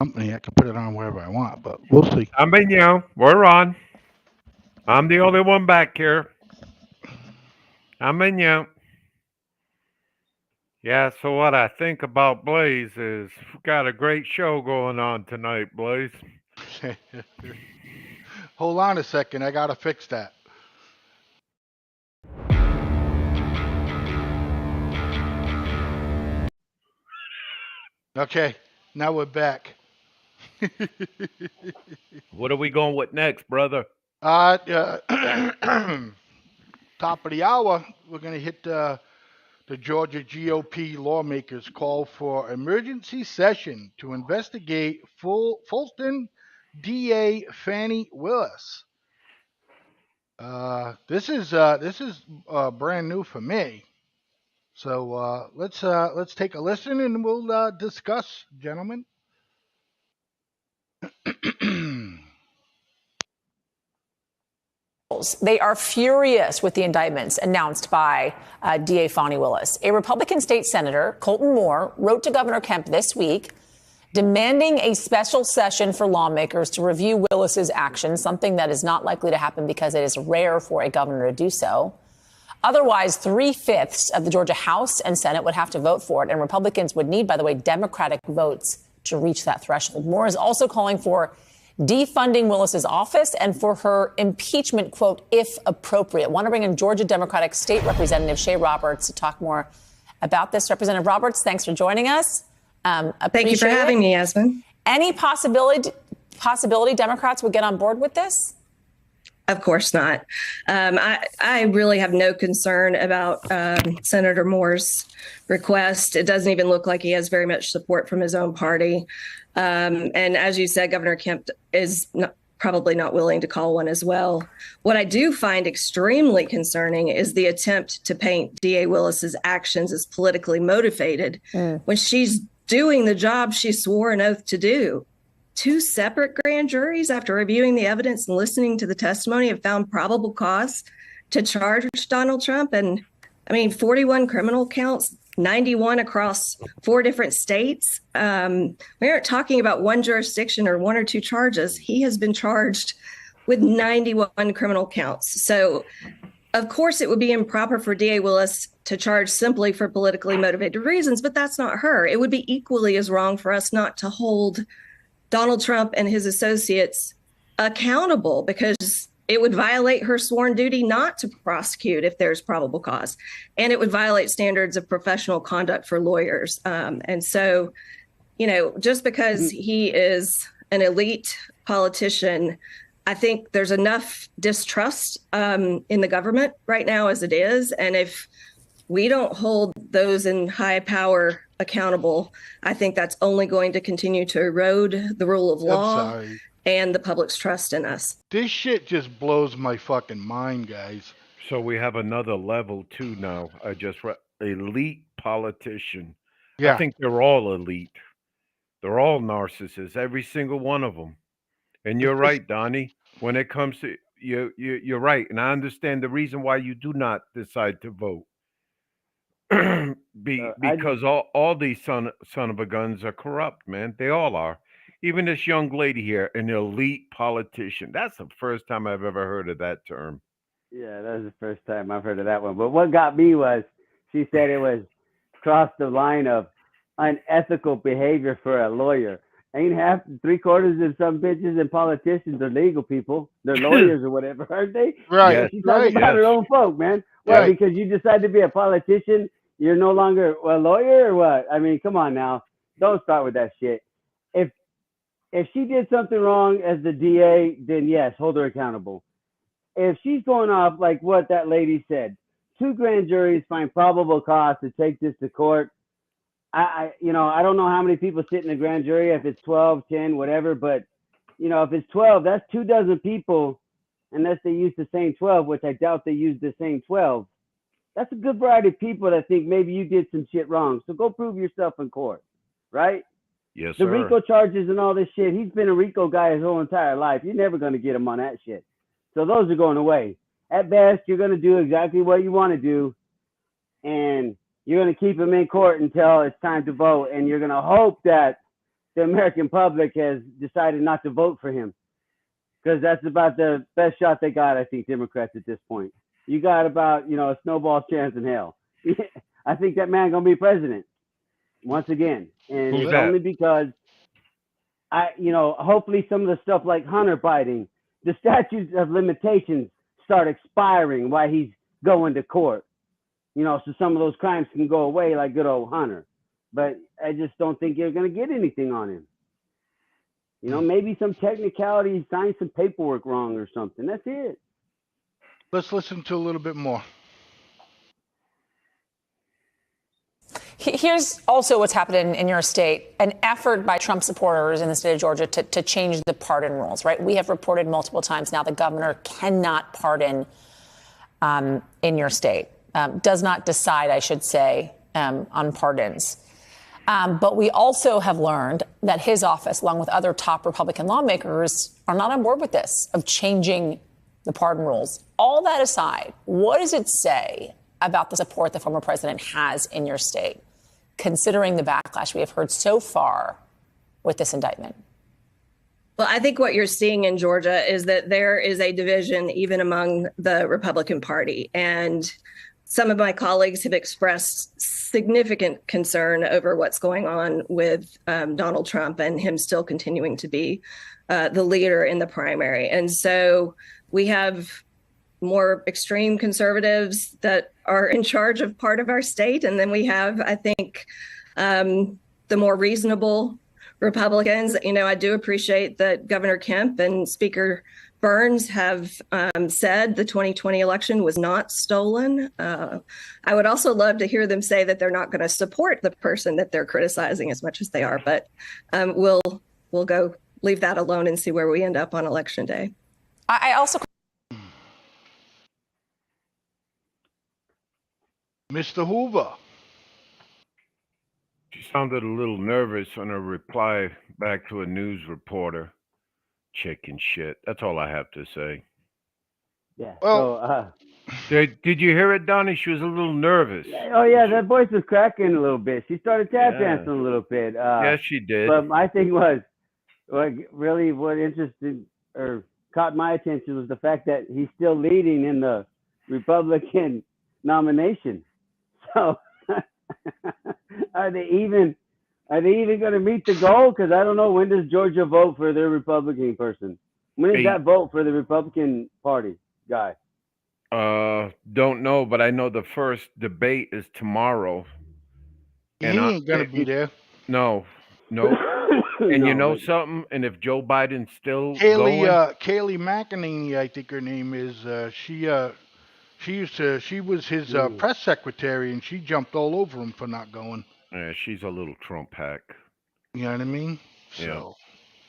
company. I can put it on wherever I want, but we'll see. We're on. I'm the only one back here. Yeah, so what I think about Blaze is we've got a great show going on tonight, Blaze. Hold on a second. I got to fix that. Okay, now we're back. What are we going with next, brother? Top of the hour, we're going to hit the Georgia GOP lawmakers call for emergency session to investigate Fulton DA Fannie Willis. This is brand new for me. So let's take a listen and we'll discuss, gentlemen. They are furious with the indictments announced by DA Fannie Willis. A Republican state senator, Colton Moore, wrote to Governor Kemp this week demanding a special session for lawmakers to review Willis's actions, something that is not likely to happen because it is rare for a governor to do so. Otherwise, 3/5 of the Georgia House and Senate would have to vote for it, and Republicans would need, by the way, Democratic votes to reach that threshold. Moore is also calling for defunding Willis's office and for her impeachment, quote, if appropriate. Want to bring in Georgia Democratic State Representative Shay Roberts to talk more about this. Representative Roberts, thanks for joining us. Thank you for having me, Yasmin. Any possibility Democrats would get on board with this? Of course not. I really have no concern about Senator Moore's request. It doesn't even look like he has very much support from his own party. And as you said, Governor Kemp is probably not willing to call one as well. What I do find extremely concerning is the attempt to paint DA Willis's actions as politically motivated when she's doing the job she swore an oath to do. 2 separate grand juries, after reviewing the evidence and listening to the testimony, have found probable cause to charge Donald Trump. And 41 criminal counts, 91 across 4 different states. We aren't talking about one jurisdiction or 1 or 2 charges. He has been charged with 91 criminal counts. So, of course, it would be improper for DA Willis to charge simply for politically motivated reasons, but that's not her. It would be equally as wrong for us not to hold Donald Trump and his associates accountable, because it would violate her sworn duty not to prosecute if there's probable cause, and it would violate standards of professional conduct for lawyers. And so, just because he is an elite politician, I think there's enough distrust in the government right now as it is. And if we don't hold those in high power accountable, I think that's only going to continue to erode the rule of law and the public's trust in us. This shit just blows my fucking mind, guys. So we have another level too now. I just read elite politician. Yeah. I think they're all elite. They're all narcissists, every single one of them. And you're right, Donnie. When it comes to you're right, and I understand the reason why you do not decide to vote. Because all these son of a guns are corrupt, man. They all are. Even this young lady here, an elite politician. That's the first time I've ever heard of that term. Yeah, that was the first time I've heard of that one. But what got me was she said it was crossed the line of unethical behavior for a lawyer. Ain't 3/4 of some bitches and politicians are legal people. They're lawyers or whatever, aren't they? Right. Yeah, she's talking about her own folk, man. Well, because you decide to be a politician, you're no longer a lawyer or what? I mean, come on now. Don't start with that shit. If she did something wrong as the DA, then yes, hold her accountable. If she's going off like what that lady said, 2 grand juries find probable cause to take this to court. I don't know how many people sit in a grand jury, if it's 12, 10, whatever, but if it's 12, that's 24 people, unless they use the same 12, which I doubt they use the same 12. That's a good variety of people that think maybe you did some shit wrong. So go prove yourself in court, right? Yes, the sir. RICO charges and all this shit, he's been a RICO guy his whole entire life. You're never going to get him on that shit. So those are going away. At best, you're going to do exactly what you want to do, and you're going to keep him in court until it's time to vote, and you're going to hope that the American public has decided not to vote for him, because that's about the best shot they got, I think, Democrats at this point. You got about, a snowball's chance in hell. I think that man gonna be president once again, and Who's it's that? only because hopefully some of the stuff like Hunter Biden, the statutes of limitations start expiring while he's going to court. So some of those crimes can go away like good old Hunter. But I just don't think you're going to get anything on him. Maybe some technicality, he signed some paperwork wrong or something. That's it. Let's listen to a little bit more. Here's also what's happened in your state, an effort by Trump supporters in the state of Georgia to change the pardon rules, right? We have reported multiple times now the governor cannot pardon in your state, does not decide, I should say, on pardons. But we also have learned that his office, along with other top Republican lawmakers, are not on board with this, of changing the pardon rules. All that aside, what does it say about the support the former president has in your state, considering the backlash we have heard so far with this indictment? Well, I think what you're seeing in Georgia is that there is a division even among the Republican Party. And some of my colleagues have expressed significant concern over what's going on with Donald Trump and him still continuing to be the leader in the primary. And so we have more extreme conservatives that are in charge of part of our state. And then we have, I think, the more reasonable Republicans. I do appreciate that Governor Kemp and Speaker Burns have said the 2020 election was not stolen. I would also love to hear them say that they're not going to support the person that they're criticizing as much as they are. But we'll go leave that alone and see where we end up on Election Day. I also... Mr. Hoover. She sounded a little nervous on her reply back to a news reporter. Chicken shit. That's all I have to say. Yeah. Well, did you hear it, Donnie? She was a little nervous. Oh, yeah, that voice was cracking a little bit. She started tap dancing a little bit. Yes, she did. But my thing was, really what interested or caught my attention was the fact that he's still leading in the Republican nomination. So are they even going to meet the goal? Because I don't know, when does Georgia vote for their Republican person? When does that vote for the Republican Party guy? Don't know, but I know the first debate is tomorrow. He ain't gonna be there. No. And you know something? And if Joe Biden's still Kayleigh McEnany, I think her name is. She was his press secretary, and she jumped all over him for not going. Yeah, she's a little Trump hack. You know what I mean? Yeah. So,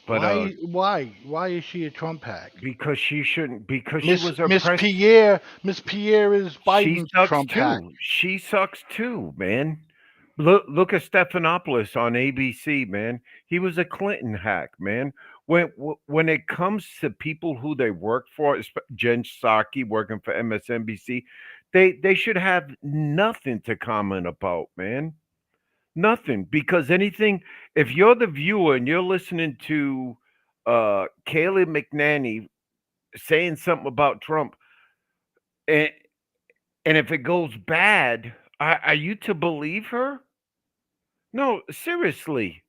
but why is she a Trump hack? Because she shouldn't. Because Miss, she was a Miss Pierre. Miss Pierre is Biden's Trump hack. She sucks too, man. Look at Stephanopoulos on ABC, man. He was a Clinton hack, man. When it comes to people who they work for, Jen Psaki working for MSNBC, they should have nothing to comment about, man. Nothing. Because anything, if you're the viewer and you're listening to Kayleigh McEnany saying something about Trump, and if it goes bad, are you to believe her? No, seriously.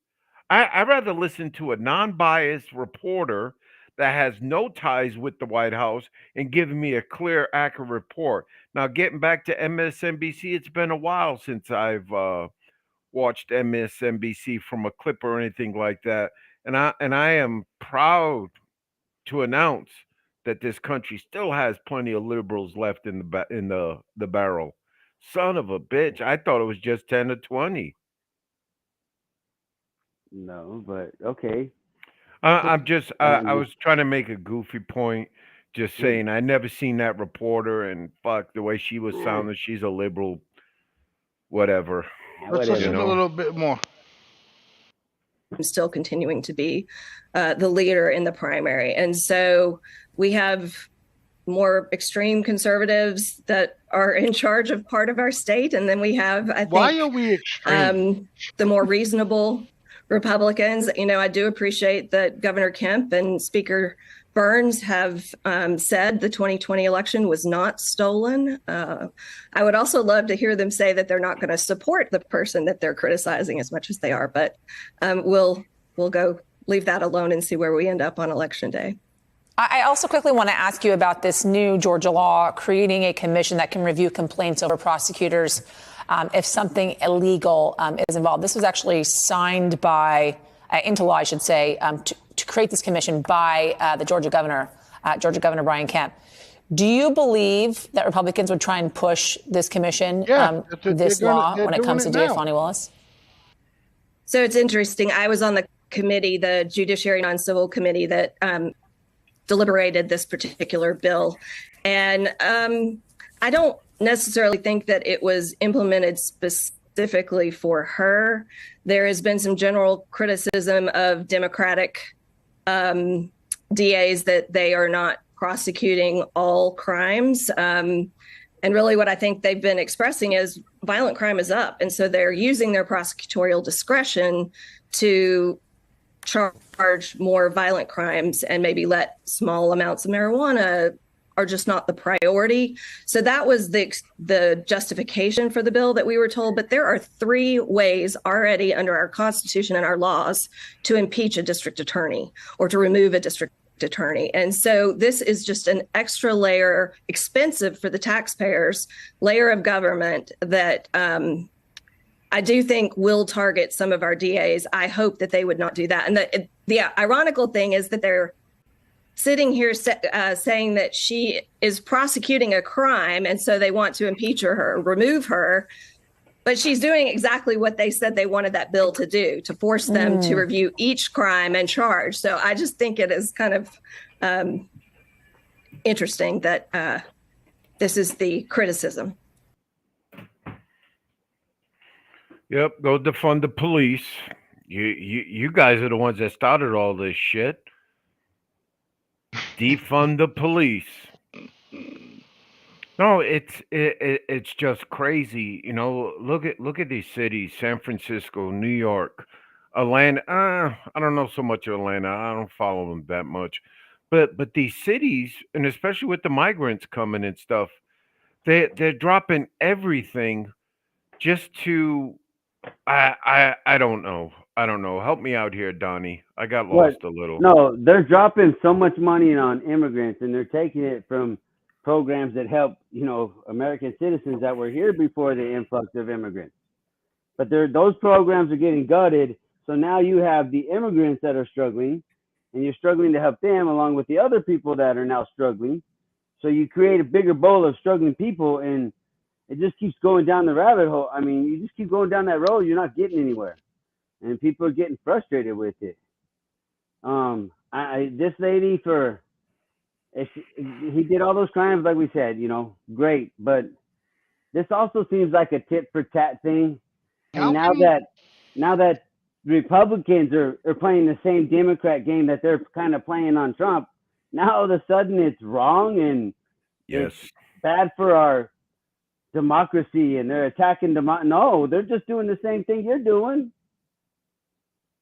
I'd rather listen to a non-biased reporter that has no ties with the White House and giving me a clear, accurate report. Now, getting back to MSNBC, it's been a while since I've watched MSNBC from a clip or anything like that, and I am proud to announce that this country still has plenty of liberals left in the barrel. Son of a bitch! I thought it was just 10 to 20. No, but okay. I was trying to make a goofy point, just saying I never seen that reporter, and fuck the way she was sounding. She's a liberal, whatever. Let's listen a little bit more. I'm still continuing to be the leader in the primary, and so we have more extreme conservatives that are in charge of part of our state, and then we have, I think, why are we extreme? The more reasonable Republicans. I do appreciate that Governor Kemp and Speaker Burns have said the 2020 election was not stolen. I would also love to hear them say that they're not going to support the person that they're criticizing as much as they are, but we'll go leave that alone and see where we end up on Election Day. I also quickly want to ask you about this new Georgia law creating a commission that can review complaints over prosecutors if something illegal is involved. This was actually signed by, into law, I should say, to create this commission by the Georgia Governor Brian Kemp. Do you believe that Republicans would try and push this commission, this law, when it comes to DA Fani Willis? So it's interesting. I was on the committee, the Judiciary Non-Civil Committee, that deliberated this particular bill. And I don't necessarily think that it was implemented specifically for her. There has been some general criticism of Democratic DAs that they are not prosecuting all crimes. And really what I think they've been expressing is violent crime is up. And so they're using their prosecutorial discretion to charge more violent crimes and maybe let small amounts of marijuana are just not the priority. So that was the justification for the bill that we were told. But there are 3 ways already under our Constitution and our laws to impeach a district attorney or to remove a district attorney. And so this is just an extra layer, expensive for the taxpayers, layer of government that I do think will target some of our DAs. I hope that they would not do that. And the ironical thing is that they're sitting here saying that she is prosecuting a crime, and so they want to impeach her, remove her. But she's doing exactly what they said they wanted that bill to do, to force them to review each crime and charge. So I just think it is kind of interesting that this is the criticism. Yep, go defund the police. You guys are the ones that started all this shit. Defund the police. No, it's just crazy. Look at these cities: San Francisco, New York, Atlanta. I don't know so much of Atlanta. I don't follow them that much. But these cities, and especially with the migrants coming and stuff, they're dropping everything just to. I don't know. I don't know. Help me out here, Donnie. I got lost a little. No, they're dropping so much money on immigrants, and they're taking it from programs that help, American citizens that were here before the influx of immigrants. But those programs are getting gutted. So now you have the immigrants that are struggling, and you're struggling to help them along with the other people that are now struggling. So you create a bigger bowl of struggling people, and it just keeps going down the rabbit hole. I mean, you just keep going down that road, you're not getting anywhere. And people are getting frustrated with it. This lady, he did all those crimes, like we said, great. But this also seems like a tit for tat thing. And now that Republicans are playing the same Democrat game that they're kind of playing on Trump, now all of a sudden it's wrong and it's bad for our democracy, and they're attacking No, they're just doing the same thing you're doing.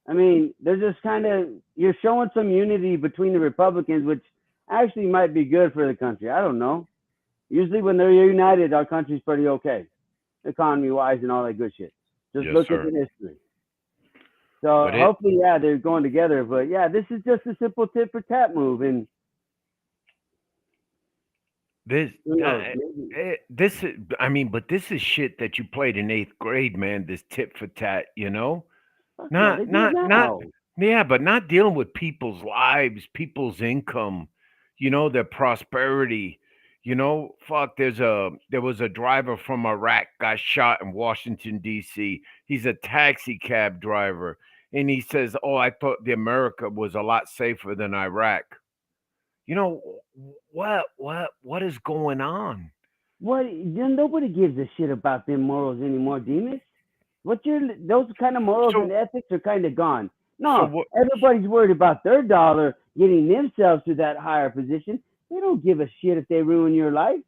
I mean, they're just you're showing some unity between the Republicans, which actually might be good for the country. I don't know. Usually when they're united, our country's pretty okay, economy-wise and all that good shit. Just look at the history. So hopefully, they're going together. But this is just a simple tit for tat move. And this is shit that you played in 8th grade, man. This tit for tat, but not dealing with people's lives, people's income, their prosperity. There was a driver from Iraq got shot in Washington, D.C. He's a taxi cab driver. And he says, I thought the America was a lot safer than Iraq. What is going on? Nobody gives a shit about them morals anymore, Demas. Those kind of morals and ethics are kind of gone. No, everybody's worried about their dollar getting themselves to that higher position. They don't give a shit if they ruin your life,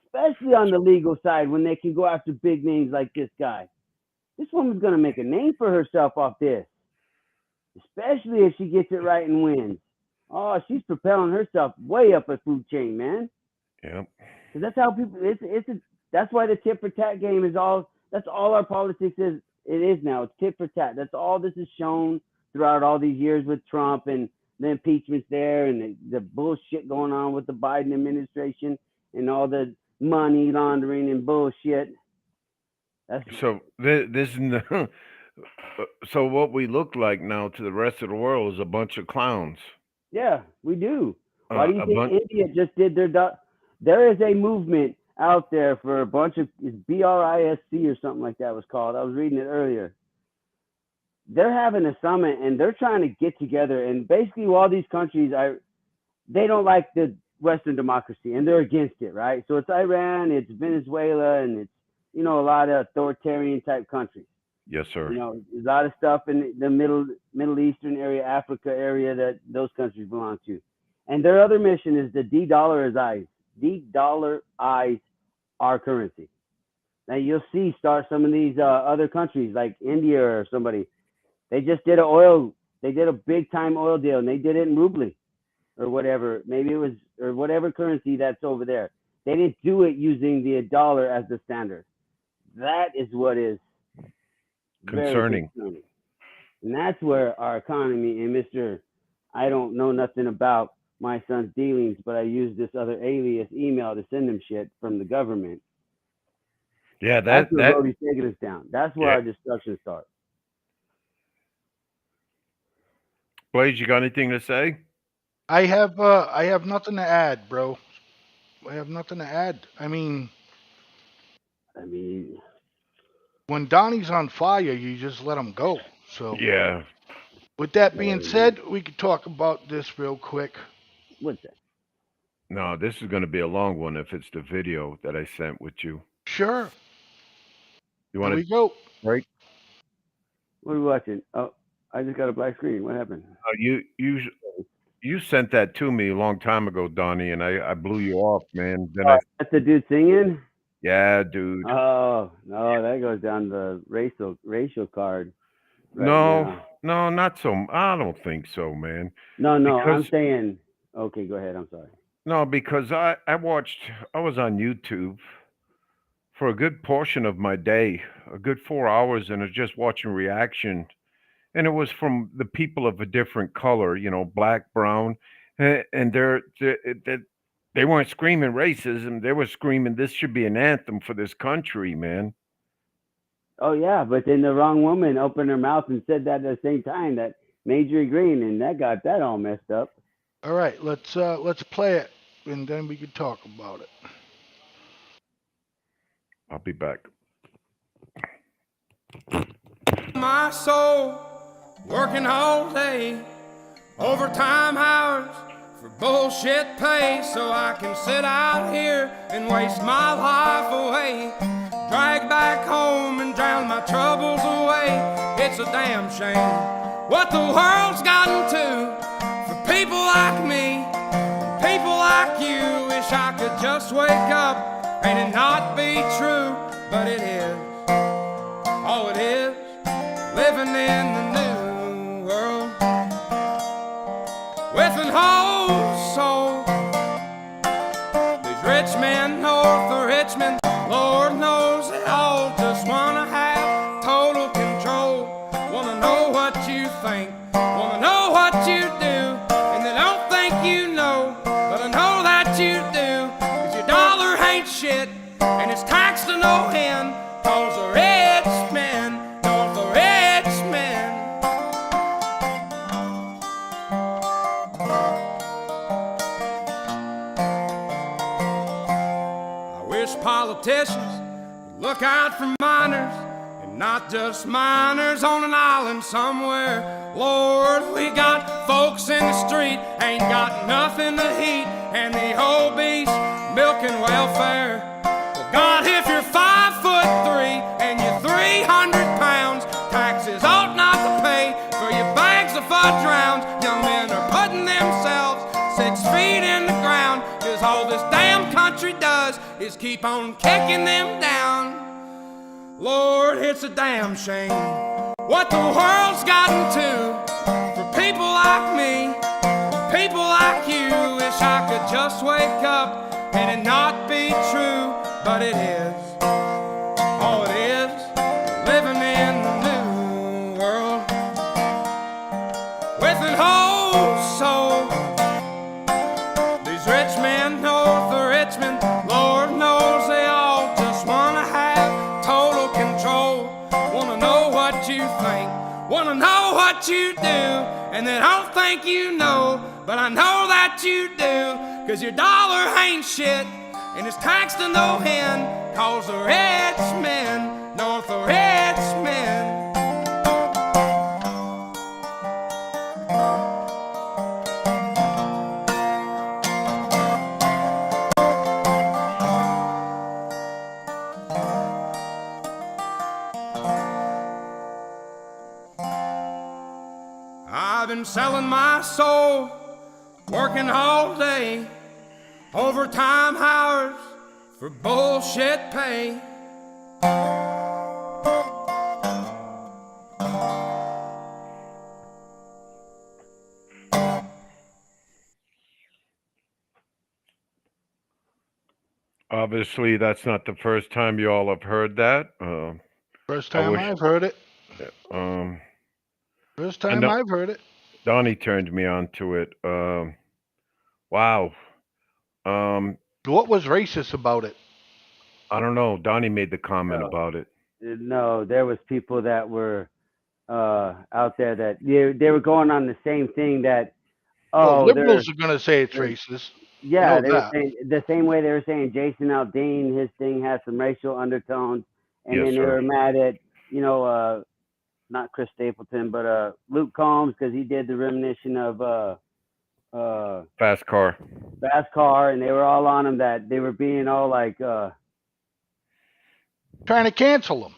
especially on the legal side when they can go after big names like this guy. This woman's going to make a name for herself off this. especially if she gets it right and wins. Oh, she's propelling herself way up a food chain, man. Yep. Because that's how people. That's why the tit for tat game is all. That's all our politics is. It is now. It's tit for tat. That's all this is shown throughout all these years with Trump and the impeachments there and the bullshit going on with the Biden administration and all the money laundering and bullshit. So this so what we look like now to the rest of the world is a bunch of clowns. Yeah, we do. Why do you think bunch. India just did their? There is a movement out there for a bunch of BRISC or something like that it was called. I was reading it earlier. They're having a summit and they're trying to get together. And basically, all these countries they don't like the Western democracy and they're against it, right? So it's Iran, it's Venezuela, and it's a lot of authoritarian type countries. Yes, sir. There's a lot of stuff in the Middle Eastern area, Africa area that those countries belong to. And their other mission is to de-dollarize our currency. Now you'll see some of these other countries like India or somebody. They just did a big time oil deal and they did it in rubly or whatever. Maybe it was, or whatever currency that's over there. They didn't do it using the dollar as the standard. That is what is concerning. And that's where our economy and Mr. I don't know nothing about my son's dealings, but I use this other alias email to send him shit from the government. Yeah, that's where Brody's taking us down. That's where our destruction starts. Blaze, you got anything to say? I have nothing to add, bro. I have nothing to add. I mean, when Donnie's on fire, you just let him go. So yeah. With that being said, we could talk about this real quick. What's that? No, this is going to be a long one if it's the video that I sent with you. Sure. You want to go? Right. What are we watching? Oh, I just got a black screen. What happened? You sent that to me a long time ago, Donnie, and I blew you off, man. Then that's the dude singing? Yeah, dude. Oh, no, that goes down the racial card. No, not so. I don't think so, man. No, I'm saying. Okay, go ahead. I'm sorry. No, because I was on YouTube for a good portion of my day, a good 4 hours, and I was just watching reaction. And it was from the people of a different color, black, brown, and they weren't screaming racism. They were screaming, this should be an anthem for this country, man. Oh, yeah, but then the wrong woman opened her mouth and said that at the same time, that Major Green, and that got that all messed up. All right, let's play it, and then we can talk about it. I'll be back. My soul, working all day, overtime hours for bullshit pay, so I can sit out here and waste my life away, drag back home and drown my troubles away. It's a damn shame what the world's gotten to for people like me, people like you. Wish I could just wake up and it not be true, but it is. Oh, it is living in the new world with an whole soul. These rich men north of Richmond, Lord knows they all just wanna have total control. Wanna know what you think, wanna know what you do, and they don't think you know, but I know that you do. 'Cause your dollar ain't shit, and it's taxed to no end, 'cause the rich men, north of Richmond. I wish politicians would look out for minors, and not just minors on an island somewhere. Lord, we got folks in the street, ain't got nothing to eat, and the obese milking welfare. Well, God, if you're 5'3" and you're 300 pounds, taxes ought not to pay for your bags of fudge rounds. Young men are putting themselves 6 feet in the ground, 'cause all this damn country does is keep on kicking them down. Lord, it's a damn shame what the world's gotten to like me, people like you. Wish I could just wake up and it not be true, but it is. All it is, living in the new world with an whole soul. These rich men north of Richmond, Lord knows they all just wanna have total control. Wanna know what you think, wanna know what you do, and they don't think you know, but I know that you do. Cause your dollar ain't shit, and it's taxed to no end. Cause the rich men, north of Richmond. I've been selling my soul, working all day, overtime hours for bullshit pay. Obviously, that's not the first time you all have heard that. First I time wish. I've heard it. Um, First I time know I've heard it. Donnie turned me on to it. Wow. What was racist about it? I don't know. Donnie made the comment No, about it. no, there was people that were out there that they were going on the same thing that Well, they're liberals are going to say it's racist. You yeah, know they were that. saying the same way they were saying Jason Aldean, his thing had some racial undertones, and Yes, then they sir. were mad at not Chris Stapleton, but Luke Combs because he did the reminiscence of Fast car. Car, and they were all on him that they were being all like Trying to cancel him.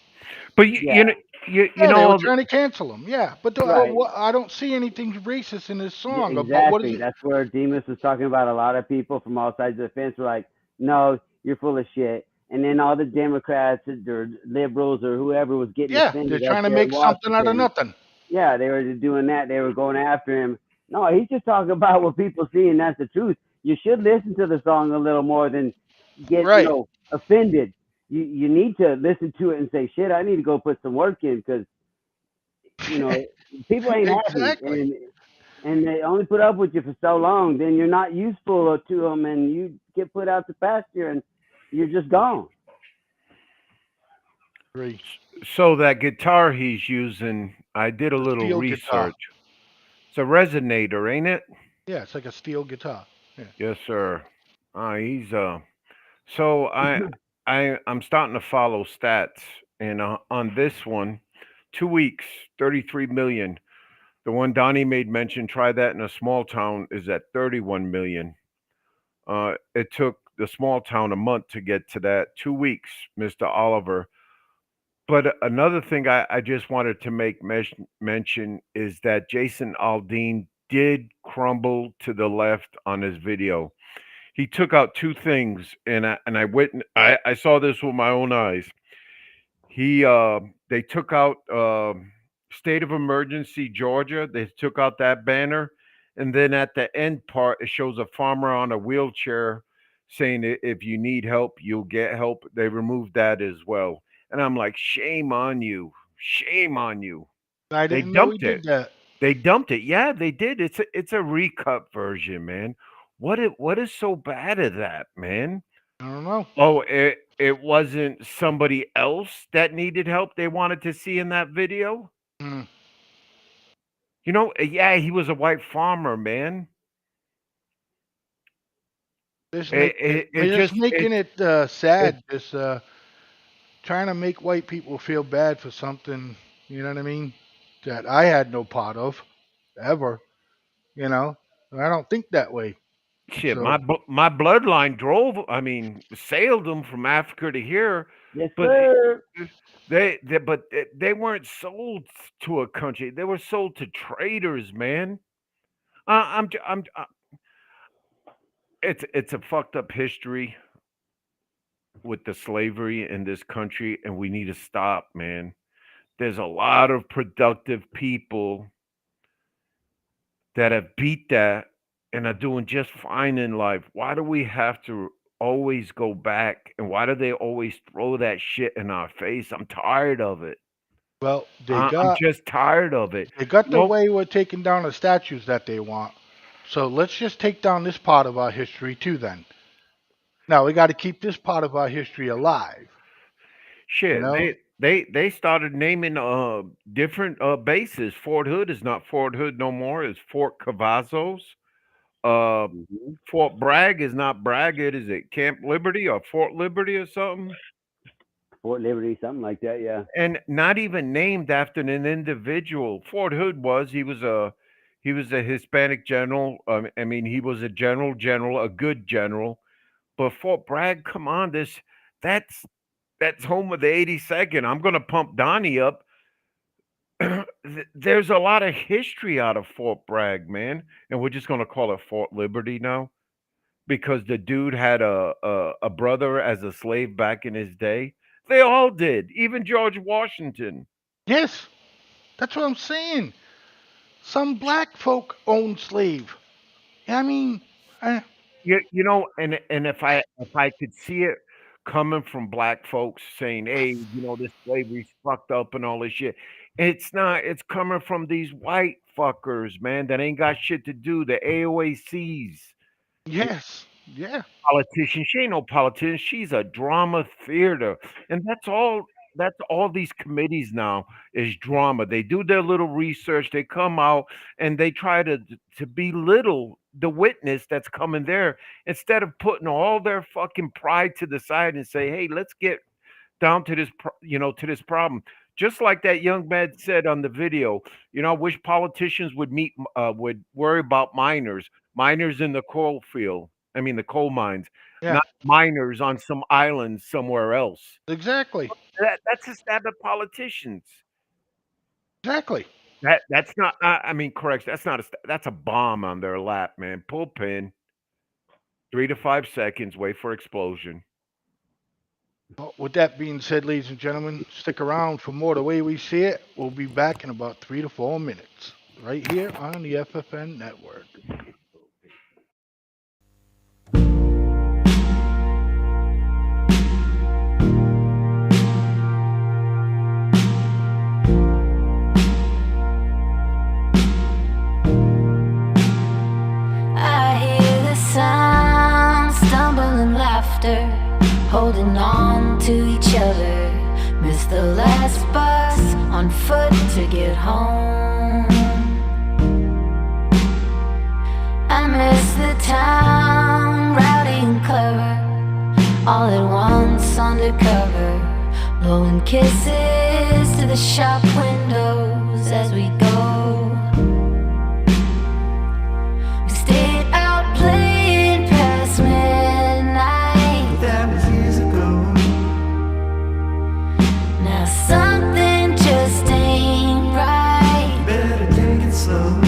But yeah, you Yeah, they know were all trying to cancel him. Yeah, but right. I don't see anything racist in this Yeah, song about what is exactly. it? That's where Demas was talking about. A lot of people from all sides of the fence were like, "No, you're full of shit." And then all the Democrats or liberals or whoever was getting Yeah, they're offended up trying to there in make something out of Washington. nothing. Yeah, they were doing that. They were going after him. No, he's just talking about what people see, and that's the truth. You should listen to the song a little more than get Right. offended. You need to listen to it and say, "Shit, I need to go put some work in," because people ain't happy, Exactly. and they only put up with you for so long. Then you're not useful to them, and you get put out to pasture, and you're just gone. Great. So that guitar he's using, I did a little Steel guitar. research. It's a resonator, ain't it? Yeah, it's like a steel guitar. Yeah. Yes, sir. He's So I'm starting to follow stats, and on this one, 2 weeks, 33 million. The one Donnie made mention, try that in a small town, is at 31 million. It took the small town a month to get to that. 2 weeks, Mr. Oliver. But another thing I just wanted to make mention is that Jason Aldean did crumble to the left on his video. He took out two things, and I saw this with my own eyes. They took out state of emergency Georgia. They took out that banner, and then at the end part, it shows a farmer on a wheelchair saying, If you need help, you'll get help." They removed that as well, and I'm like, shame on you, shame on you. I They didn't know he dumped did it. that. They dumped it. Yeah, they did. It's a recut version, man. What is so bad at that, man? I don't know. Oh, it wasn't somebody else that needed help they wanted to see in that video? Mm. Yeah, he was a white farmer, man. It They're just just making it it it sad. Just trying to make white people feel bad for something. You know what I mean? That I had no part of ever. You know, I don't think that way. shit. So My bloodline sailed them from Africa to here, Yes, but sir. they weren't sold to a country. They were sold to traders, man. It's a fucked up history with the slavery in this country, and we need to stop, man. There's a lot of productive people that have beat that and are doing just fine in life. Why do we have to always go back? And why do they always throw that shit in our face? I'm tired of it. Well, I'm just tired of it. they got the Well, way with taking down the statues that they want. So let's just take down this part of our history too then. Now we got to keep this part of our history alive. shit, know? they started naming different bases. Fort Hood is not Fort Hood no more. It's Fort Cavazos. Fort Bragg is not Bragg. Is it Camp Liberty or Fort Liberty or something? Fort Liberty, something like that, yeah. And not even named after an individual. Fort Hood was he was a Hispanic general. I mean, he was a general, a good general. But Fort Bragg, come on, that's home of the 82nd. I'm gonna pump Donnie up. There's a lot of history out of Fort Bragg, man, and we're just gonna call it Fort Liberty now because the dude had a brother as a slave back in his day. They all did, even George Washington. Yes, that's what I'm saying. Some black folk own slave. I mean, You know, and if I could see it coming from black folks saying, "Hey, this slavery's fucked up and all this shit," it's not. It's coming from these white fuckers, man, that ain't got shit to do. The AOACs. yes, yeah. Politician. She ain't no politician. She's a drama theater, and that's all. That's all these committees now is drama. They do their little research. They come out and they try to belittle the witness that's coming there instead of putting all their fucking pride to the side and say, "Hey, let's get down to this, to this problem." Just like that young man said on the video, I wish politicians would worry about miners in the coal field. I mean, the coal mines, Yeah. not miners on some island somewhere else. Exactly. That's a stab at politicians. Exactly. That's not. I mean, correct. That's not that's a bomb on their lap, man. Pull pin. 3 to 5 seconds. Wait for explosion. Well, with that being said, ladies and gentlemen, stick around for more The Way We See It. We'll be back in about 3 to 4 minutes, right here on the FFN Network. I hear the sound, stumbling laughter, holding on to each other. Miss the last bus on foot to get home. I miss the town, rowdy and clever, all at once undercover, blowing kisses to the shop windows as we go. We stayed out playing past midnight. That was years ago. Now something just ain't right. Better take it slow.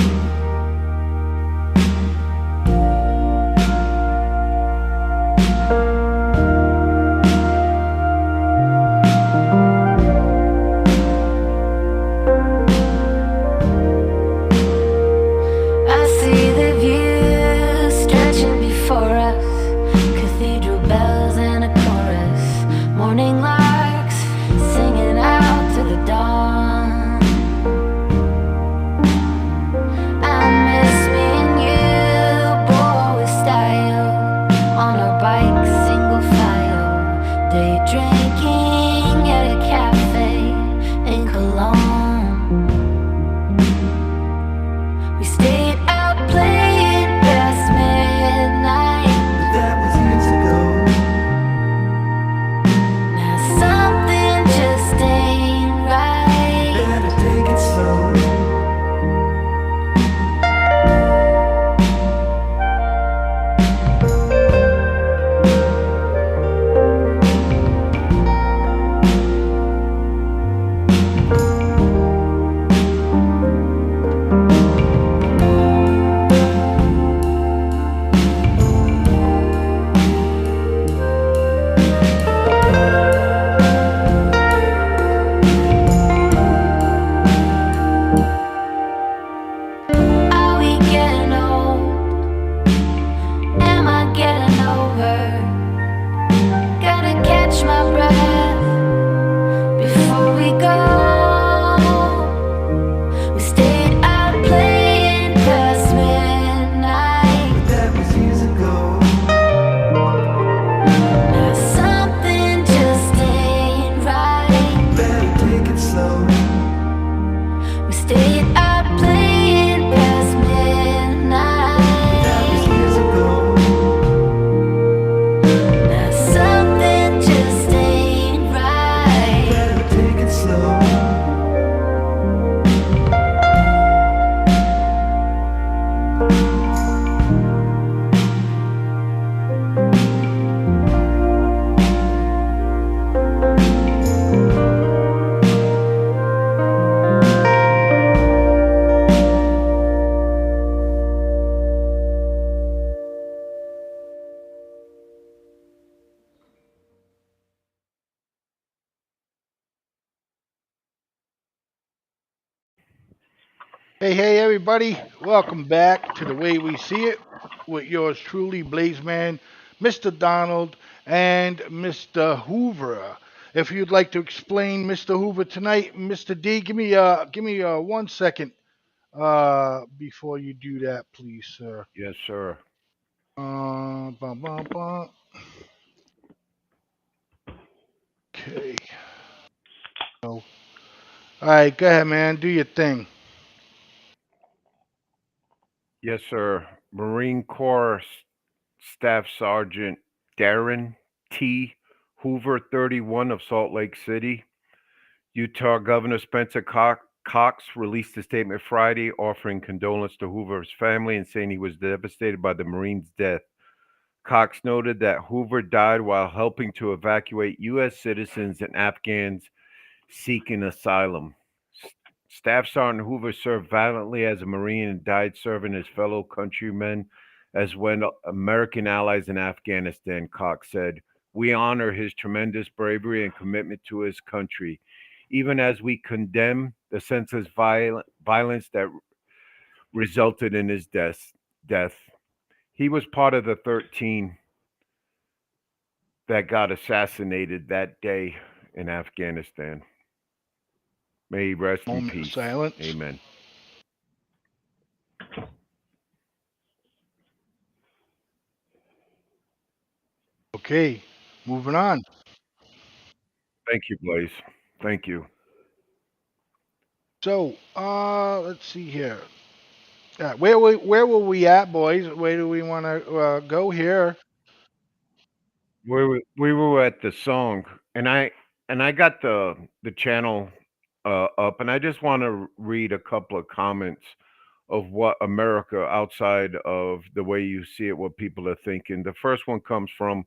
Hey, everybody. Welcome back to The Way We See It with yours truly, Blazeman, Mr. Donald, and Mr. Hoover. If you'd like to explain Mr. Hoover tonight, Mr. D, give me 1 second before you do that, please, sir. Yes, sir. Bum, bum, bum. Okay. So, all right, go ahead, man. Do your thing. Yes, sir. Marine Corps Staff Sergeant Darren T. Hoover, 31 of Salt Lake City, Utah. Governor Spencer Cox released a statement Friday offering condolence to Hoover's family and saying he was devastated by the Marine's death. Cox noted that Hoover died while helping to evacuate U.S. citizens and Afghans seeking asylum. Staff Sergeant Hoover served valiantly as a Marine and died serving his fellow countrymen as when American allies in Afghanistan, Cox said. We honor his tremendous bravery and commitment to his country, even as we condemn the senseless violence that resulted in his death. He was part of the 13 that got assassinated that day in Afghanistan. May he rest in Moment of peace. silence. Amen. Okay, moving on. Thank you, Blaze. Thank you. So, let's see here. Where were we at, boys? Where do we want to go here? We were at the song, and I got the channel up, and I just want to read a couple of comments of what America outside of the way you see it, what people are thinking. The first one comes from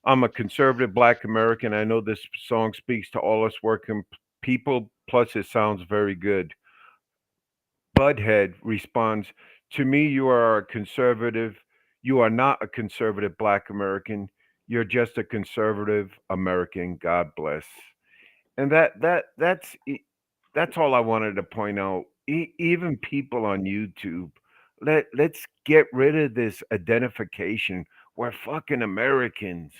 I'm a conservative Black American. I know this song speaks to all us working people. Plus, it sounds very good. Budhead responds, to me, you are a conservative. You are not a conservative Black American. You're just a conservative American. God bless. And that's all I wanted to point out. Even people on YouTube, let's get rid of this identification. We're fucking Americans.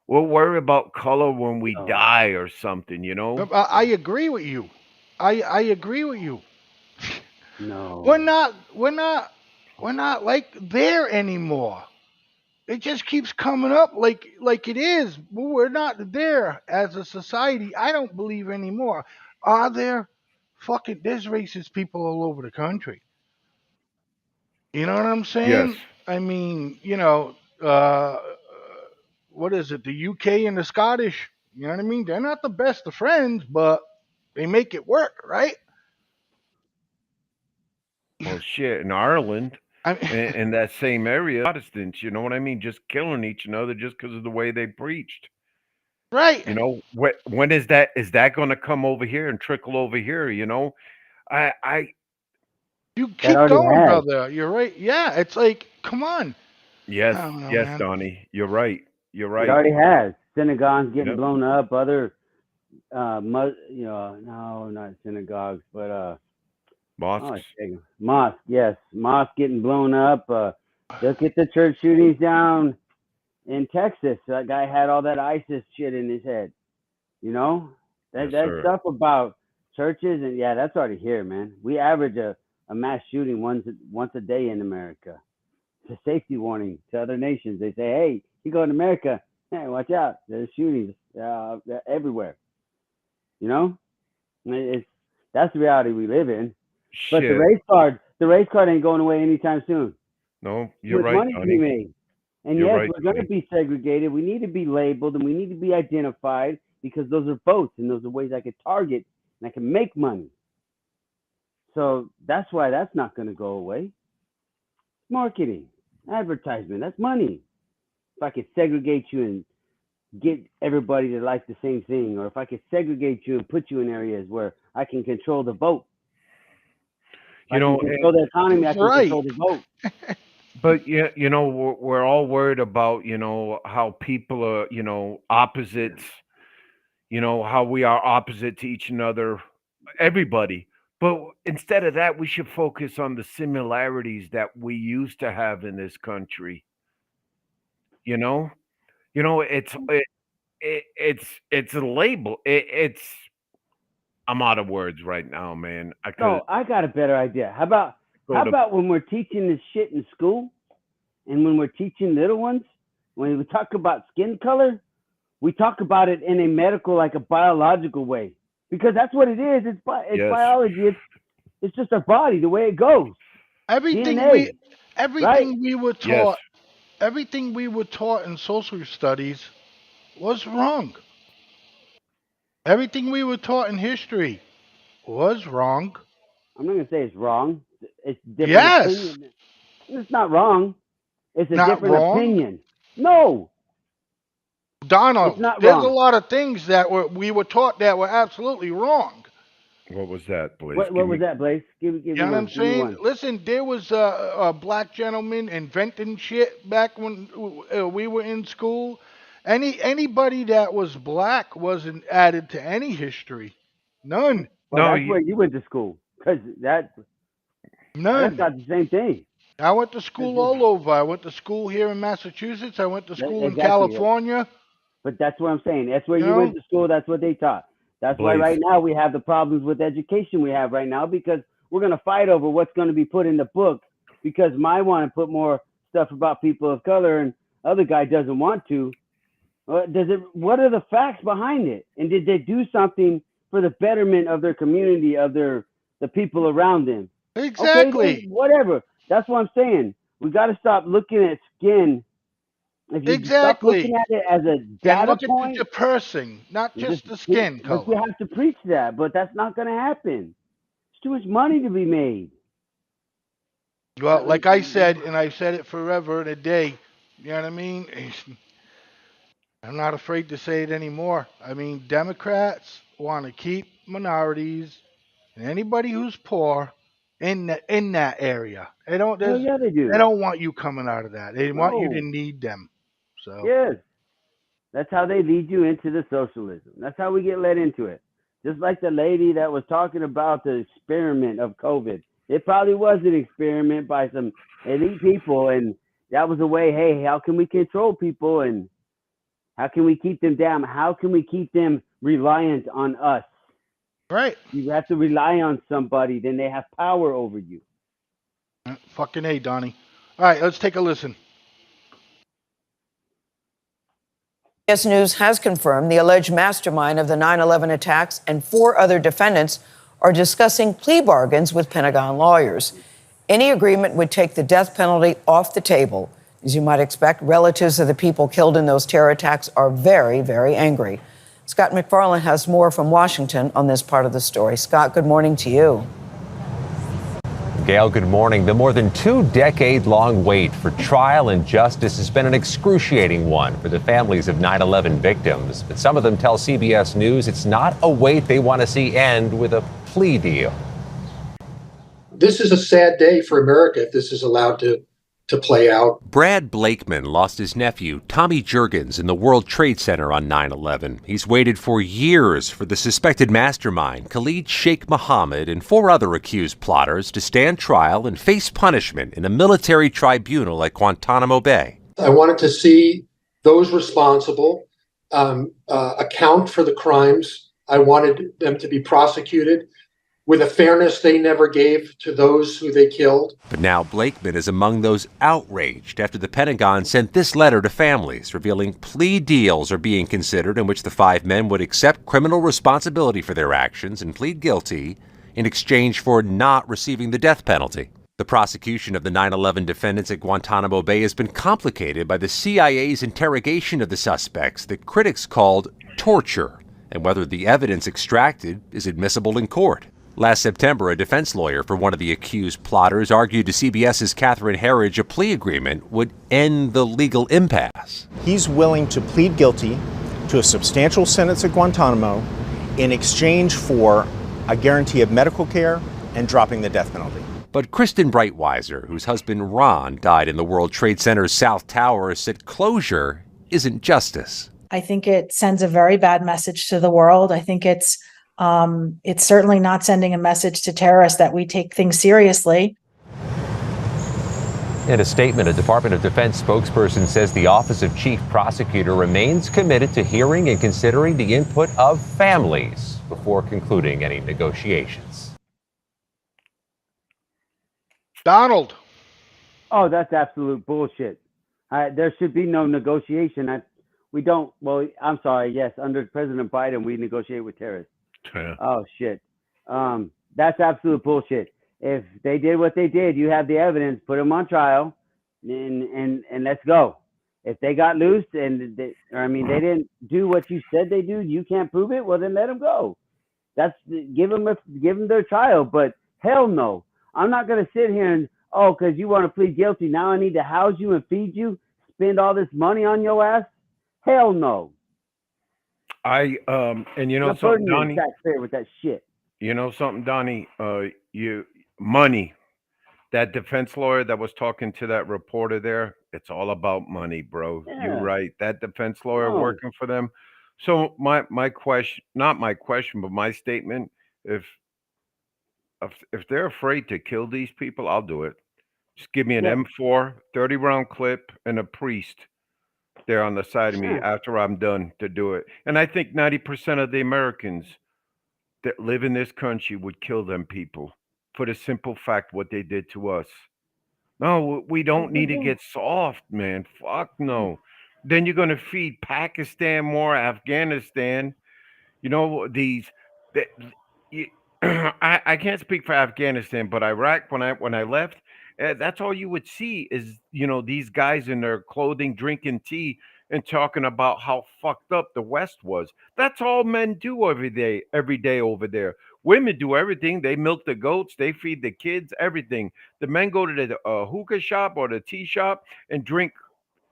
We'll worry about color when we die or something, you know? I agree with you. I agree with you. No. We're not like there anymore. It just keeps coming up like it is. But we're not there as a society. I don't believe anymore. Are there? Fucking, there's racist people all over the country. You know what I'm Yes. saying? I mean, what is it? The UK and the Scottish. You know what I mean? They're not the best of friends, but they make it work, right? Well, shit, in Ireland, I in that same area, Protestants, you know what I mean? Just killing each other just because of the way they preached. right. You know, when is that going to come over here and trickle over here? You know, I You That keep already going, has. brother. You're right. Yeah, it's like, come on. yes, I don't know, yes, man. Donnie, you're right. You're It right. already has. Synagogues getting Yep. blown up. Other, no, not synagogues, but Mosques. mosque. Yes, mosque getting blown up. Look at the church shootings down in Texas. That guy had all that ISIS shit in his head. You know, Yes, that sir. stuff about churches, and yeah, that's already here, man. We average a mass shooting once a day in America. It's a safety warning to other nations. They say, hey, you go to America, hey, watch out. There's shootings everywhere. You know, it's that's the reality we live in. But Shit. the race card ain't going away anytime soon. No, you're With right, money to be Donnie. made. And You're yes, right, we're going to Donnie. be segregated. We need to be labeled and we need to be identified because those are votes and those are ways I could target and I can make money. So that's why that's not going to go away. Marketing, advertisement, that's money. If I could segregate you and get everybody to like the same thing, or if I could segregate you and put you in areas where I can control the vote. If You I can know, control the economy, I can Right. control the vote. but yeah, we're all worried about how people are opposites. How we are opposite to each other, everybody. But instead of that, we should focus on the similarities that we used to have in this country. You know, it's a label. I'm out of words right now, man. No, I got a better idea. How about when we're teaching this shit in school, and when we're teaching little ones, when we talk about skin color, we talk about it in a medical, like a biological way, because that's what it is. It's Yes. biology. It's just our body, the way it goes. Everything DNA, right? we were taught, everything we were taught in social studies was wrong. Everything we were taught in history was wrong. I'm not gonna say it's wrong. It's different Yes. opinion. It's not wrong. It's a Not different wrong? opinion. No, Donald, it's not there's wrong. a lot of things that we were taught that were absolutely wrong. What was that, Blaze? What was that, Blaze? Give You me know what one. I'm Give me saying? one. Listen, there was a black gentleman inventing shit back when we were in school. Anybody that was black wasn't added to any history. None. Well, that's where you went to school, because that's None. not the same thing. I went to school all over. I went to school here in Massachusetts. I went to school in Exactly. California. But that's what I'm saying. That's where You you know? went to school. That's what they taught. That's why Blaze. right now we have the problems with education we have right now, because we're going to fight over what's going to be put in the book, because I want to put more stuff about people of color and other guy doesn't want to. What are the facts behind it? And did they do something for the betterment of their community, of the people around them? Exactly. Okay, then whatever. That's what I'm saying. We got to stop looking at skin. If you stop looking at it as a And data look point, at the person, not just the skin but we color. have to preach that. But that's not going to happen. There's too much money to be made. Well, like I said, and I've said it forever and a day, you know what I mean? I'm not afraid to say it anymore. I mean, Democrats want to keep minorities and anybody who's poor in that area. They don't. Oh yeah, they do. They don't want you coming out of that. They want you No. to need them. So Yes. That's how they lead you into the socialism. That's how we get led into it. Just like the lady that was talking about the experiment of COVID. It probably was an experiment by some elite people, and that was a way, hey, how can we control people, and how can we keep them down? How can we keep them reliant on us? Right. You have to rely on somebody, then they have power over you. Fucking A, Donnie. All right, let's take a listen. CBS News has confirmed the alleged mastermind of the 9/11 attacks and 4 other defendants are discussing plea bargains with Pentagon lawyers. Any agreement would take the death penalty off the table. As you might expect, relatives of the people killed in those terror attacks are very, very angry. Scott McFarland has more from Washington on this part of the story. Scott, good morning to you. Gail, good morning. The more than 2-decade-long wait for trial and justice has been an excruciating one for the families of 9/11 victims. But some of them tell CBS News it's not a wait they want to see end with a plea deal. This is a sad day for America if this is allowed to play out. Brad Blakeman lost his nephew, Tommy Jurgens, in the World Trade Center on 9/11. He's waited for years for the suspected mastermind, Khalid Sheikh Mohammed, and 4 other accused plotters to stand trial and face punishment in a military tribunal at Guantanamo Bay. I wanted to see those responsible account for the crimes. I wanted them to be prosecuted with a fairness they never gave to those who they killed. But now Blakeman is among those outraged after the Pentagon sent this letter to families revealing plea deals are being considered in which the 5 men would accept criminal responsibility for their actions and plead guilty in exchange for not receiving the death penalty. The prosecution of the 9/11 defendants at Guantanamo Bay has been complicated by the CIA's interrogation of the suspects that critics called torture, and whether the evidence extracted is admissible in court. Last September, a defense lawyer for one of the accused plotters argued to CBS's Catherine Herridge a plea agreement would end the legal impasse. He's willing to plead guilty to a substantial sentence at Guantanamo in exchange for a guarantee of medical care and dropping the death penalty. But Kristen Breitweiser, whose husband Ron died in the World Trade Center's South Tower, said closure isn't justice. I think it sends a very bad message to the world. I think it's It's certainly not sending a message to terrorists that we take things seriously. In a statement, a Department of Defense spokesperson says the Office of Chief Prosecutor remains committed to hearing and considering the input of families before concluding any negotiations. Donald. Oh, that's absolute bullshit. There should be no negotiation. We don't. Well, I'm sorry. Yes, under President Biden, we negotiate with terrorists. Yeah. Oh shit. That's absolute bullshit. If they did what they did, you have the evidence. Put them on trial, and let's go. If they got loose and they didn't do what you said they do, you can't prove it. Well, then let them go. Give them their trial. But hell no, I'm not gonna sit here and because you want to plead guilty, now I need to house you and feed you, spend all this money on your ass. Hell no. And you know Not something, burden you Donnie. taxpayer with that shit. You know something, Donnie. Money. That defense lawyer that was talking to that reporter there, it's all about money, bro. Yeah. You're right. That defense lawyer No. working for them. So my question, not my question, but my statement, if they're afraid to kill these people, I'll do it. Just give me an Yeah. M4, 30-round clip, and a priest there on the side of me Yeah. after I'm done to do it. And I think 90% of the Americans that live in this country would kill them people for the simple fact what they did to us. No, we don't need to get soft, man. Fuck no. Then you're going to feed Pakistan more, Afghanistan. You know, I can't speak for Afghanistan, but Iraq, when I left, that's all you would see is, these guys in their clothing drinking tea and talking about how fucked up the West was. That's all men do every day over there. Women do everything. They milk the goats, they feed the kids, everything. The men go to the hookah shop or the tea shop and drink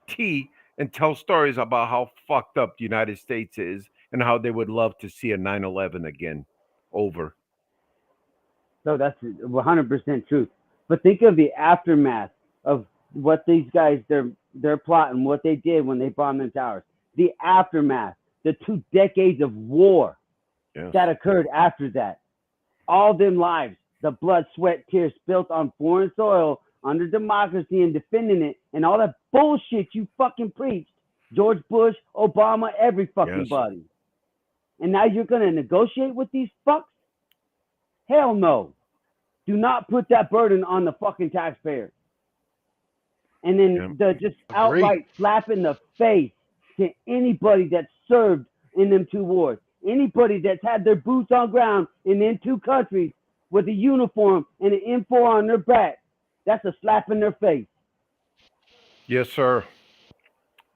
tea and tell stories about how fucked up the United States is and how they would love to see a 9/11 again. Over. No, that's 100% truth. But think of the aftermath of what these guys they're plotting, what they did when they bombed the towers. The aftermath, the 2 decades of war that occurred after that. All them lives, the blood, sweat, tears spilt on foreign soil under democracy and defending it, and all that bullshit you fucking preached. George Bush, Obama, every fucking body. And now you're gonna negotiate with these fucks? Hell no. Do not put that burden on the fucking taxpayer. And then the just outright slap in the face to anybody that served in them 2 wars. Anybody that's had their boots on ground in them 2 countries with a uniform and an M4 on their back. That's a slap in their face. Yes, sir.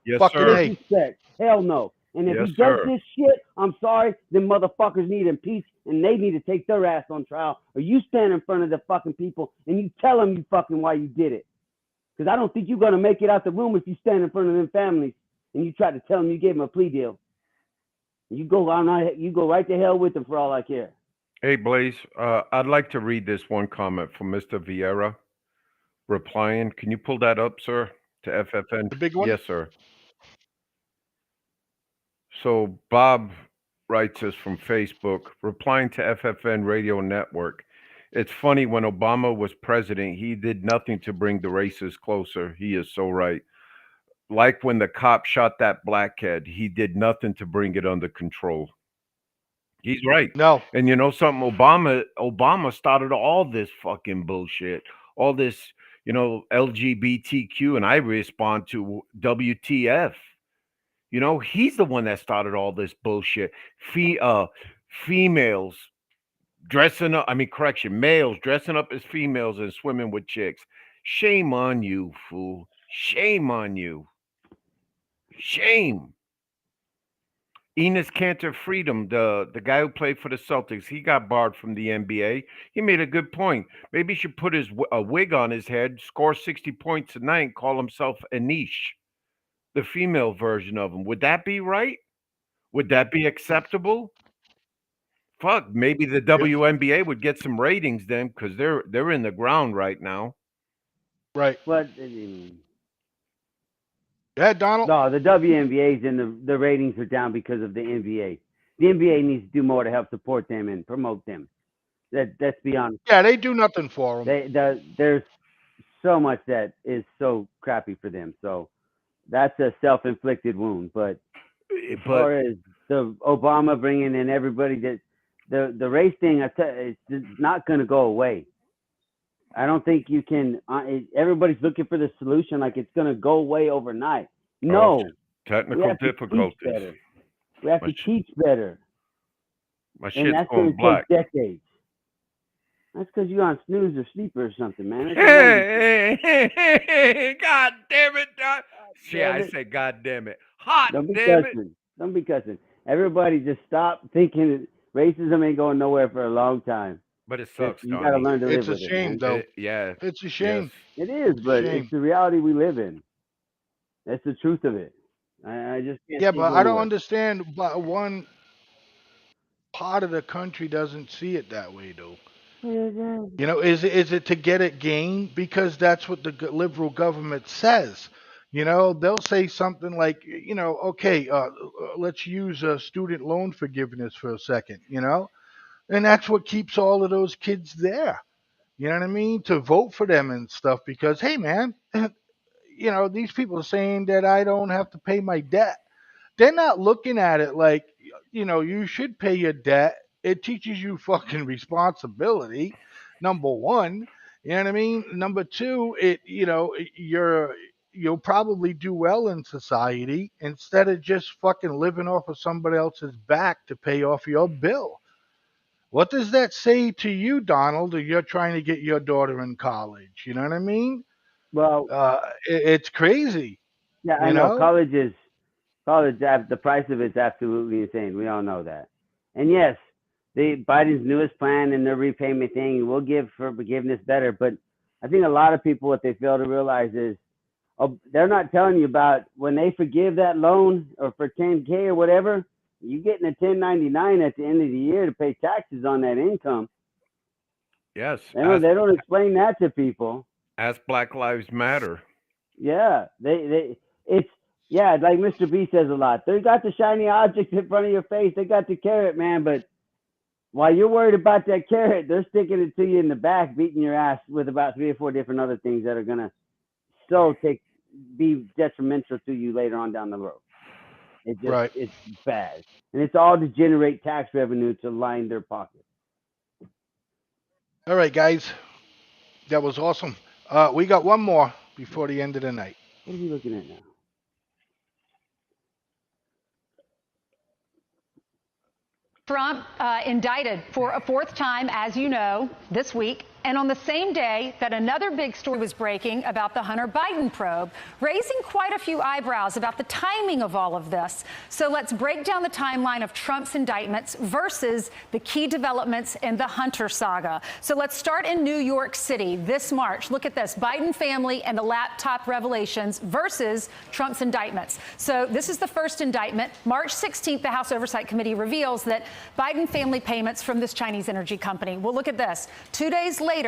Yes, Fucking sir. Disrespect. Hell no. And if Yes, he does sir. this shit, I'm sorry, them motherfuckers need impeached and they need to take their ass on trial. Or you stand in front of the fucking people and you tell them you fucking why you did it. Because I don't think you're going to make it out the room if you stand in front of them families and you try to tell them you gave them a plea deal. You go right to hell with them for all I care. Hey, Blaze, I'd like to read this one comment from Mr. Vieira replying. Can you pull that up, sir, to FFN? The big one? Yes, sir. So Bob writes us from Facebook, replying to FFN Radio Network. It's funny, when Obama was president, he did nothing to bring the races closer. He is so right. Like when the cop shot that black kid, he did nothing to bring it under control. He's right. No. And you know something? Obama started all this fucking bullshit, all this, LGBTQ, and I respond to WTF. He's the one that started all this bullshit. Females dressing up, males dressing up as females and swimming with chicks. Shame on you, fool. Shame on you. Shame. Enes Kanter Freedom, the guy who played for the Celtics, he got barred from the NBA. He made a good point. Maybe he should put a wig on his head, score 60 points a night, and call himself Anish, the female version of him. Would that be right? Would that be acceptable? Fuck, maybe the WNBA would get some ratings then, because they're in the ground right now. Right. But yeah, Donald. No, the WNBA's and the ratings are down because of the NBA. The NBA needs to do more to help support them and promote them. Let's be honest. Yeah, they do nothing for them. There's so much that is so crappy for them. So that's a self-inflicted wound. But as far as the Obama bringing in everybody, that the race thing, it's not going to go away. I don't think you can. Everybody's looking for the solution like it's going to go away overnight. No. Technical difficulties. We have to teach better. My And shit's that's going going to black. take decades. That's because you're on snooze or sleeper or something, man. Hey, God damn it, Doc. See, damn I it. said, God damn it. Hot Don't be damn it. cussing. Don't be cussing. Everybody just stop thinking that racism ain't going nowhere for a long time. But it sucks, You got to Donnie. learn to live It's a with it, shame, man. though. Yeah. It's a shame. It is, but Shame. it's the reality we live in. That's the truth of it. I just can't Yeah, see but going I don't away. understand. But one part of the country doesn't see it that way, though. You know, is it to get at gain? Because that's what the liberal government says. You know, they'll say something like, you know, okay, let's use student loan forgiveness for a second, you know, and that's what keeps all of those kids there. You know what I mean? To vote for them and stuff because, hey, man, you know, these people are saying that I don't have to pay my debt. They're not looking at it like, you know, you should pay your debt. It teaches you fucking responsibility. Number one, you know what I mean? Number two, you'll probably do well in society instead of just fucking living off of somebody else's back to pay off your bill. What does that say to you, Donald, if you're trying to get your daughter in college? You know what I mean? Well, It's crazy. yeah, I You know. know? College, the price of it's absolutely insane. We all know that. And yes, Biden's newest plan and their repayment thing will give for forgiveness better. But I think a lot of people, what they fail to realize is, they're not telling you about when they forgive that loan or for 10K or whatever, you getting a 1099 at the end of the year to pay taxes on that income. Yes. They don't explain that to people. Ask Black Lives Matter. Yeah, it's like Mr. B says a lot. They got the shiny object in front of your face. They got the carrot, man. But while you're worried about that carrot, they're sticking it to you in the back, beating your ass with about 3 or 4 different other things that are gonna be detrimental to you later on down the road. It's bad, and it's all to generate tax revenue to line their pockets. All right, guys. That was awesome. We got one more before the end of the night. What are we looking at now? Trump indicted for a 4th time, as you know, this week. And on the same day that another big story was breaking about the Hunter Biden probe, raising quite a few eyebrows about the timing of all of this. So let's break down the timeline of Trump's indictments versus the key developments in the Hunter saga. So let's start in New York City this March. Look at this: Biden family and the laptop revelations versus Trump's indictments. So this is the first indictment. March 16th, the House Oversight Committee reveals that Biden family payments from this Chinese energy company. Well, look at this. 2 days later,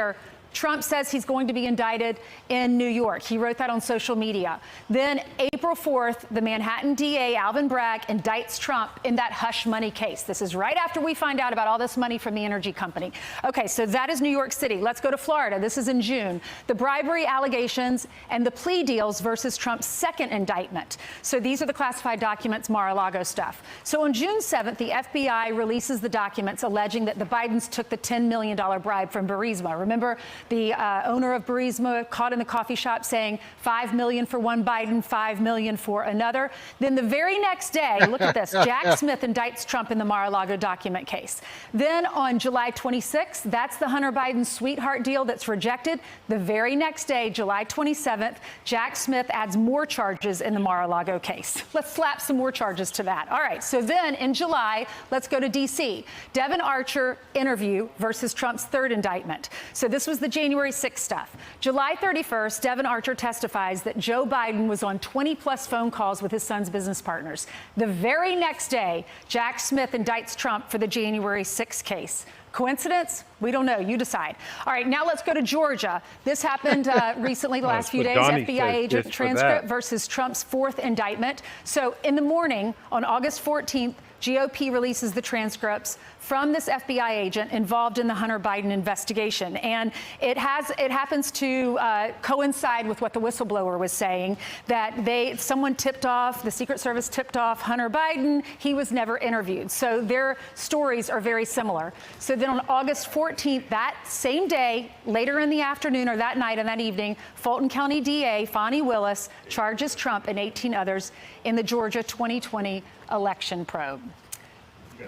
Trump says he's going to be indicted in New York. He wrote that on social media. Then April 4th, the Manhattan DA, Alvin Bragg, indicts Trump in that hush money case. This is right after we find out about all this money from the energy company. Okay, so that is New York City. Let's go to Florida. This is in June. The bribery allegations and the plea deals versus Trump's second indictment. So these are the classified documents, Mar-a-Lago stuff. So on June 7th, the FBI releases the documents alleging that the Bidens took the $10 million bribe from Burisma. Remember, the owner of Burisma caught in the coffee shop saying $5 million for one Biden, $5 million for another. Then the very next day, look at this, Jack Smith indicts Trump in the Mar-a-Lago document case. Then on July 26th, that's the Hunter Biden sweetheart deal that's rejected. The very next day, July 27th, Jack Smith adds more charges in the Mar-a-Lago case. Let's slap some more charges to that. All right, so then in July, let's go to D.C. Devin Archer interview versus Trump's third indictment. So this was the January 6th stuff. July 31st, Devin Archer testifies that Joe Biden was on 20-plus phone calls with his son's business partners. The very next day, Jack Smith indicts Trump for the January 6th case. Coincidence? We don't know. You decide. All right, now let's go to Georgia. This happened recently, the last few days. FBI agent transcript versus Trump's fourth indictment. So in the morning on August 14th, GOP releases the transcripts from this FBI agent involved in the Hunter Biden investigation. And it happens to coincide with what the whistleblower was saying, that someone tipped off, the Secret Service tipped off Hunter Biden. He was never interviewed. So their stories are very similar. So then on August 14th, that same day, later in the afternoon or that night and that evening, Fulton County DA Fani Willis charges Trump and 18 others in the Georgia 2020 election probe.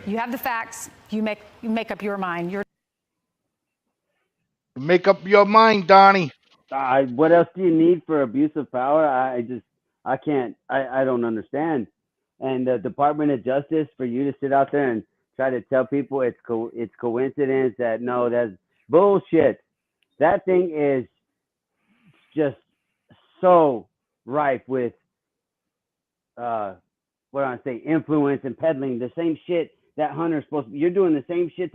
You have the facts. You make up your mind. Make up your mind, Donnie. What else do you need for abuse of power? I can't. I don't understand. And the Department of Justice, for you to sit out there and try to tell people it's coincidence, that no, that's bullshit. That thing is just so rife with what do I say, influence and peddling the same shit that Hunter's supposed to be. You're doing the same shit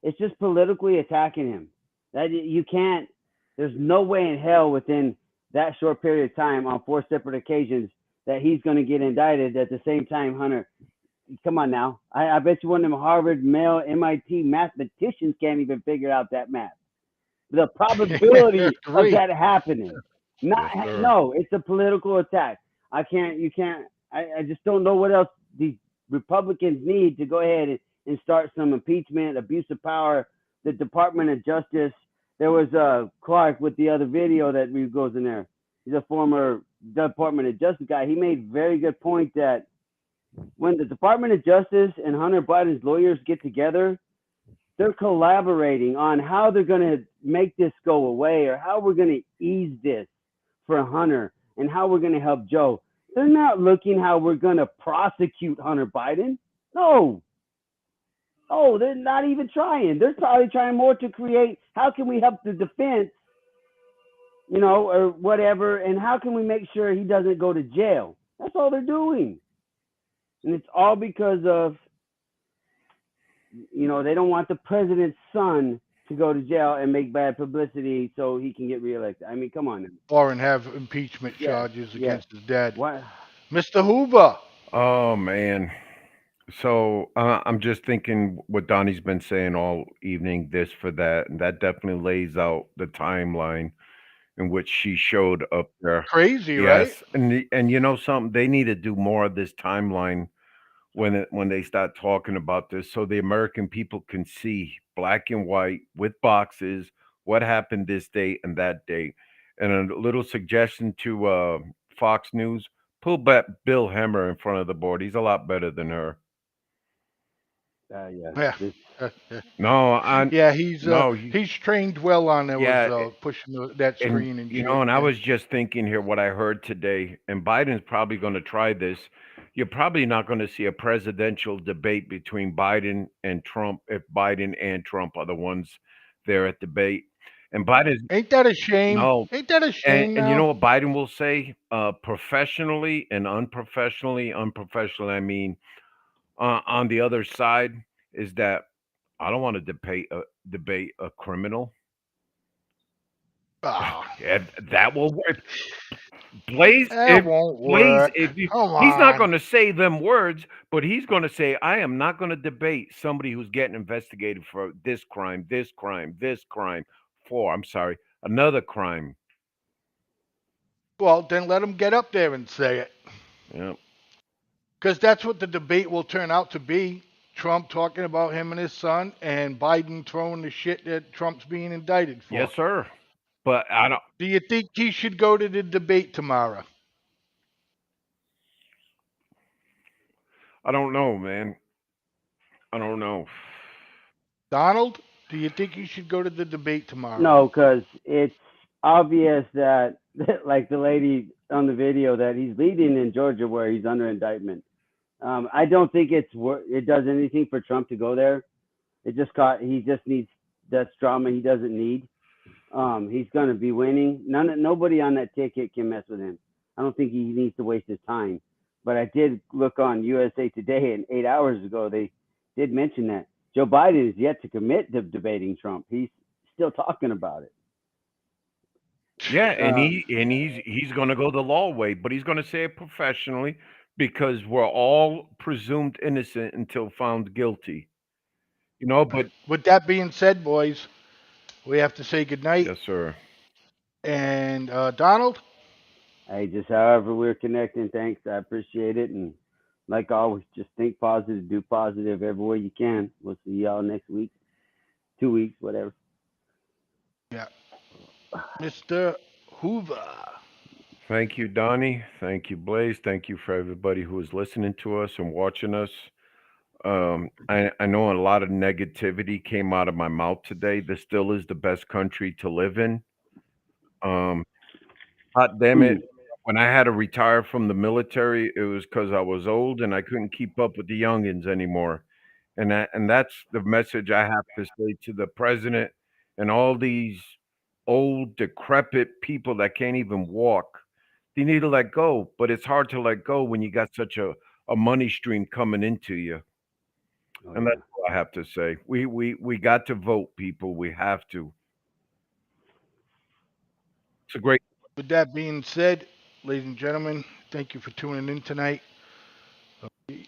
it's just politically attacking him. That you can't. There's no way in hell within that short period of time on 4 separate occasions that he's going to get indicted at the same time Hunter. Come on now. I bet you one of them Harvard, male, MIT mathematicians can't even figure out that math. The probability of that happening. No, it's a political attack. I just don't know what else these Republicans need to go ahead and start some impeachment, abuse of power, the Department of Justice. There was Clark with the other video that goes in there. He's a former Department of Justice guy. He made a very good point that when the Department of Justice and Hunter Biden's lawyers get together, they're collaborating on how they're going to make this go away, or how we're going to ease this for Hunter and how we're going to help Joe. They're not looking how we're going to prosecute Hunter Biden. No, they're not even trying. They're probably trying more to create, how can we help the defense, or whatever, and how can we make sure he doesn't go to jail? That's all they're doing. And it's all because of, they don't want the president's son to go to jail and make bad publicity so he can get reelected. I mean, come on now. Or and have impeachment charges against his dad. What? Mr. Hoover. Oh, man. So I'm just thinking what Donnie's been saying all evening, this for that, and that definitely lays out the timeline in which she showed up there. Crazy, right? Yes, and you know something, they need to do more of this timeline when they start talking about this, so the American people can see black and white with boxes what happened this day and that day. And a little suggestion to Fox News: pull back Bill Hemmer in front of the board. He's a lot better than her. Yeah. No, he's trained well on those pushing that screen and shit. And I was just thinking here what I heard today, and Biden's probably going to try this. You're probably not going to see a presidential debate between Biden and Trump if Biden and Trump are the ones there at debate. And Biden, ain't that a shame? No, ain't that a shame? And you know what Biden will say? Professionally and unprofessionally. Unprofessionally, I mean, on the other side is that I don't want to debate a criminal. Oh. That will work. Blaze, won't work. he's not going to say them words, but he's going to say, I am not going to debate somebody who's getting investigated for this crime, another crime. Well, then let him get up there and say it. Yeah. Because that's what the debate will turn out to be. Trump talking about him and his son, and Biden throwing the shit that Trump's being indicted for. Yes, sir. But I don't. Do you think he should go to the debate tomorrow? I don't know, man. I don't know. Donald, do you think he should go to the debate tomorrow? No, because it's obvious that, like the lady on the video, that he's leading in Georgia where he's under indictment. I don't think it does anything for Trump to go there. He just needs that drama he doesn't need. He's going to be winning. Nobody on that ticket can mess with him. I don't think he needs to waste his time. But I did look on USA Today, and 8 hours ago they did mention that Joe Biden is yet to commit to debating Trump. He's still talking about it. Yeah, and he's going to go the law way, but he's going to say it professionally, because we're all presumed innocent until found guilty. You know, but With that being said, boys, we have to say goodnight. yes, sir. And Donald? Hey, just however we're connecting, thanks. I appreciate it. And like always, just think positive, do positive everywhere you can. We'll see y'all next week, 2 weeks, whatever. Yeah. Mr. Hoover. Thank you, Donnie. Thank you, Blaze. Thank you for everybody who is listening to us and watching us. I know a lot of negativity came out of my mouth today. This still is the best country to live in. Hot damn it. When I had to retire from the military, it was because I was old and I couldn't keep up with the youngins anymore. And that's the message I have to say to the president and all these old, decrepit people that can't even walk. They need to let go, but it's hard to let go when you got such a money stream coming into you. And that's all I have to say. We got to vote, people. We have to. It's a great. With that being said, ladies and gentlemen, thank you for tuning in tonight.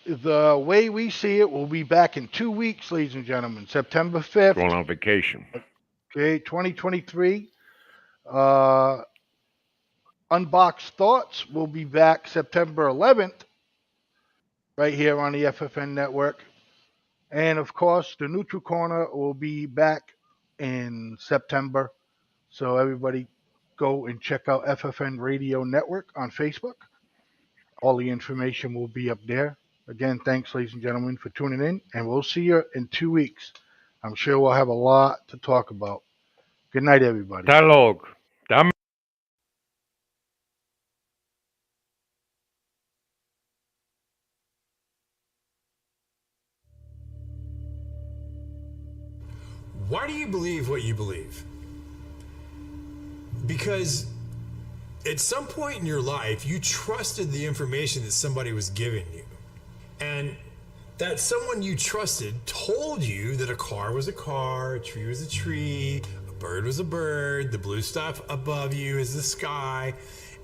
The way we see it, we'll be back in 2 weeks, ladies and gentlemen. September 5th. Going on vacation. Okay, 2023. Unboxed Thoughts will be back September 11th, right here on the FFN Network. And of course, the Neutral Corner will be back in September. So everybody go and check out FFN Radio Network on Facebook. All the information will be up there. Again, thanks, ladies and gentlemen, for tuning in. And we'll see you in 2 weeks. I'm sure we'll have a lot to talk about. Good night, everybody. Dialogue. Why do you believe what you believe? Because at some point in your life, you trusted the information that somebody was giving you. And that someone you trusted told you that a car was a car, a tree was a tree, a bird was a bird, the blue stuff above you is the sky.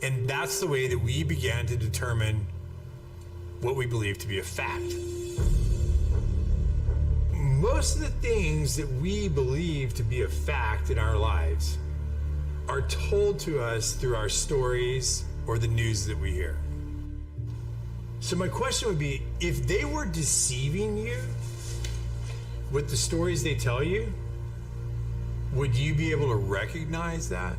And that's the way that we began to determine what we believe to be a fact. Most of the things that we believe to be a fact in our lives are told to us through our stories or the news that we hear. So my question would be, if they were deceiving you with the stories they tell you, would you be able to recognize that?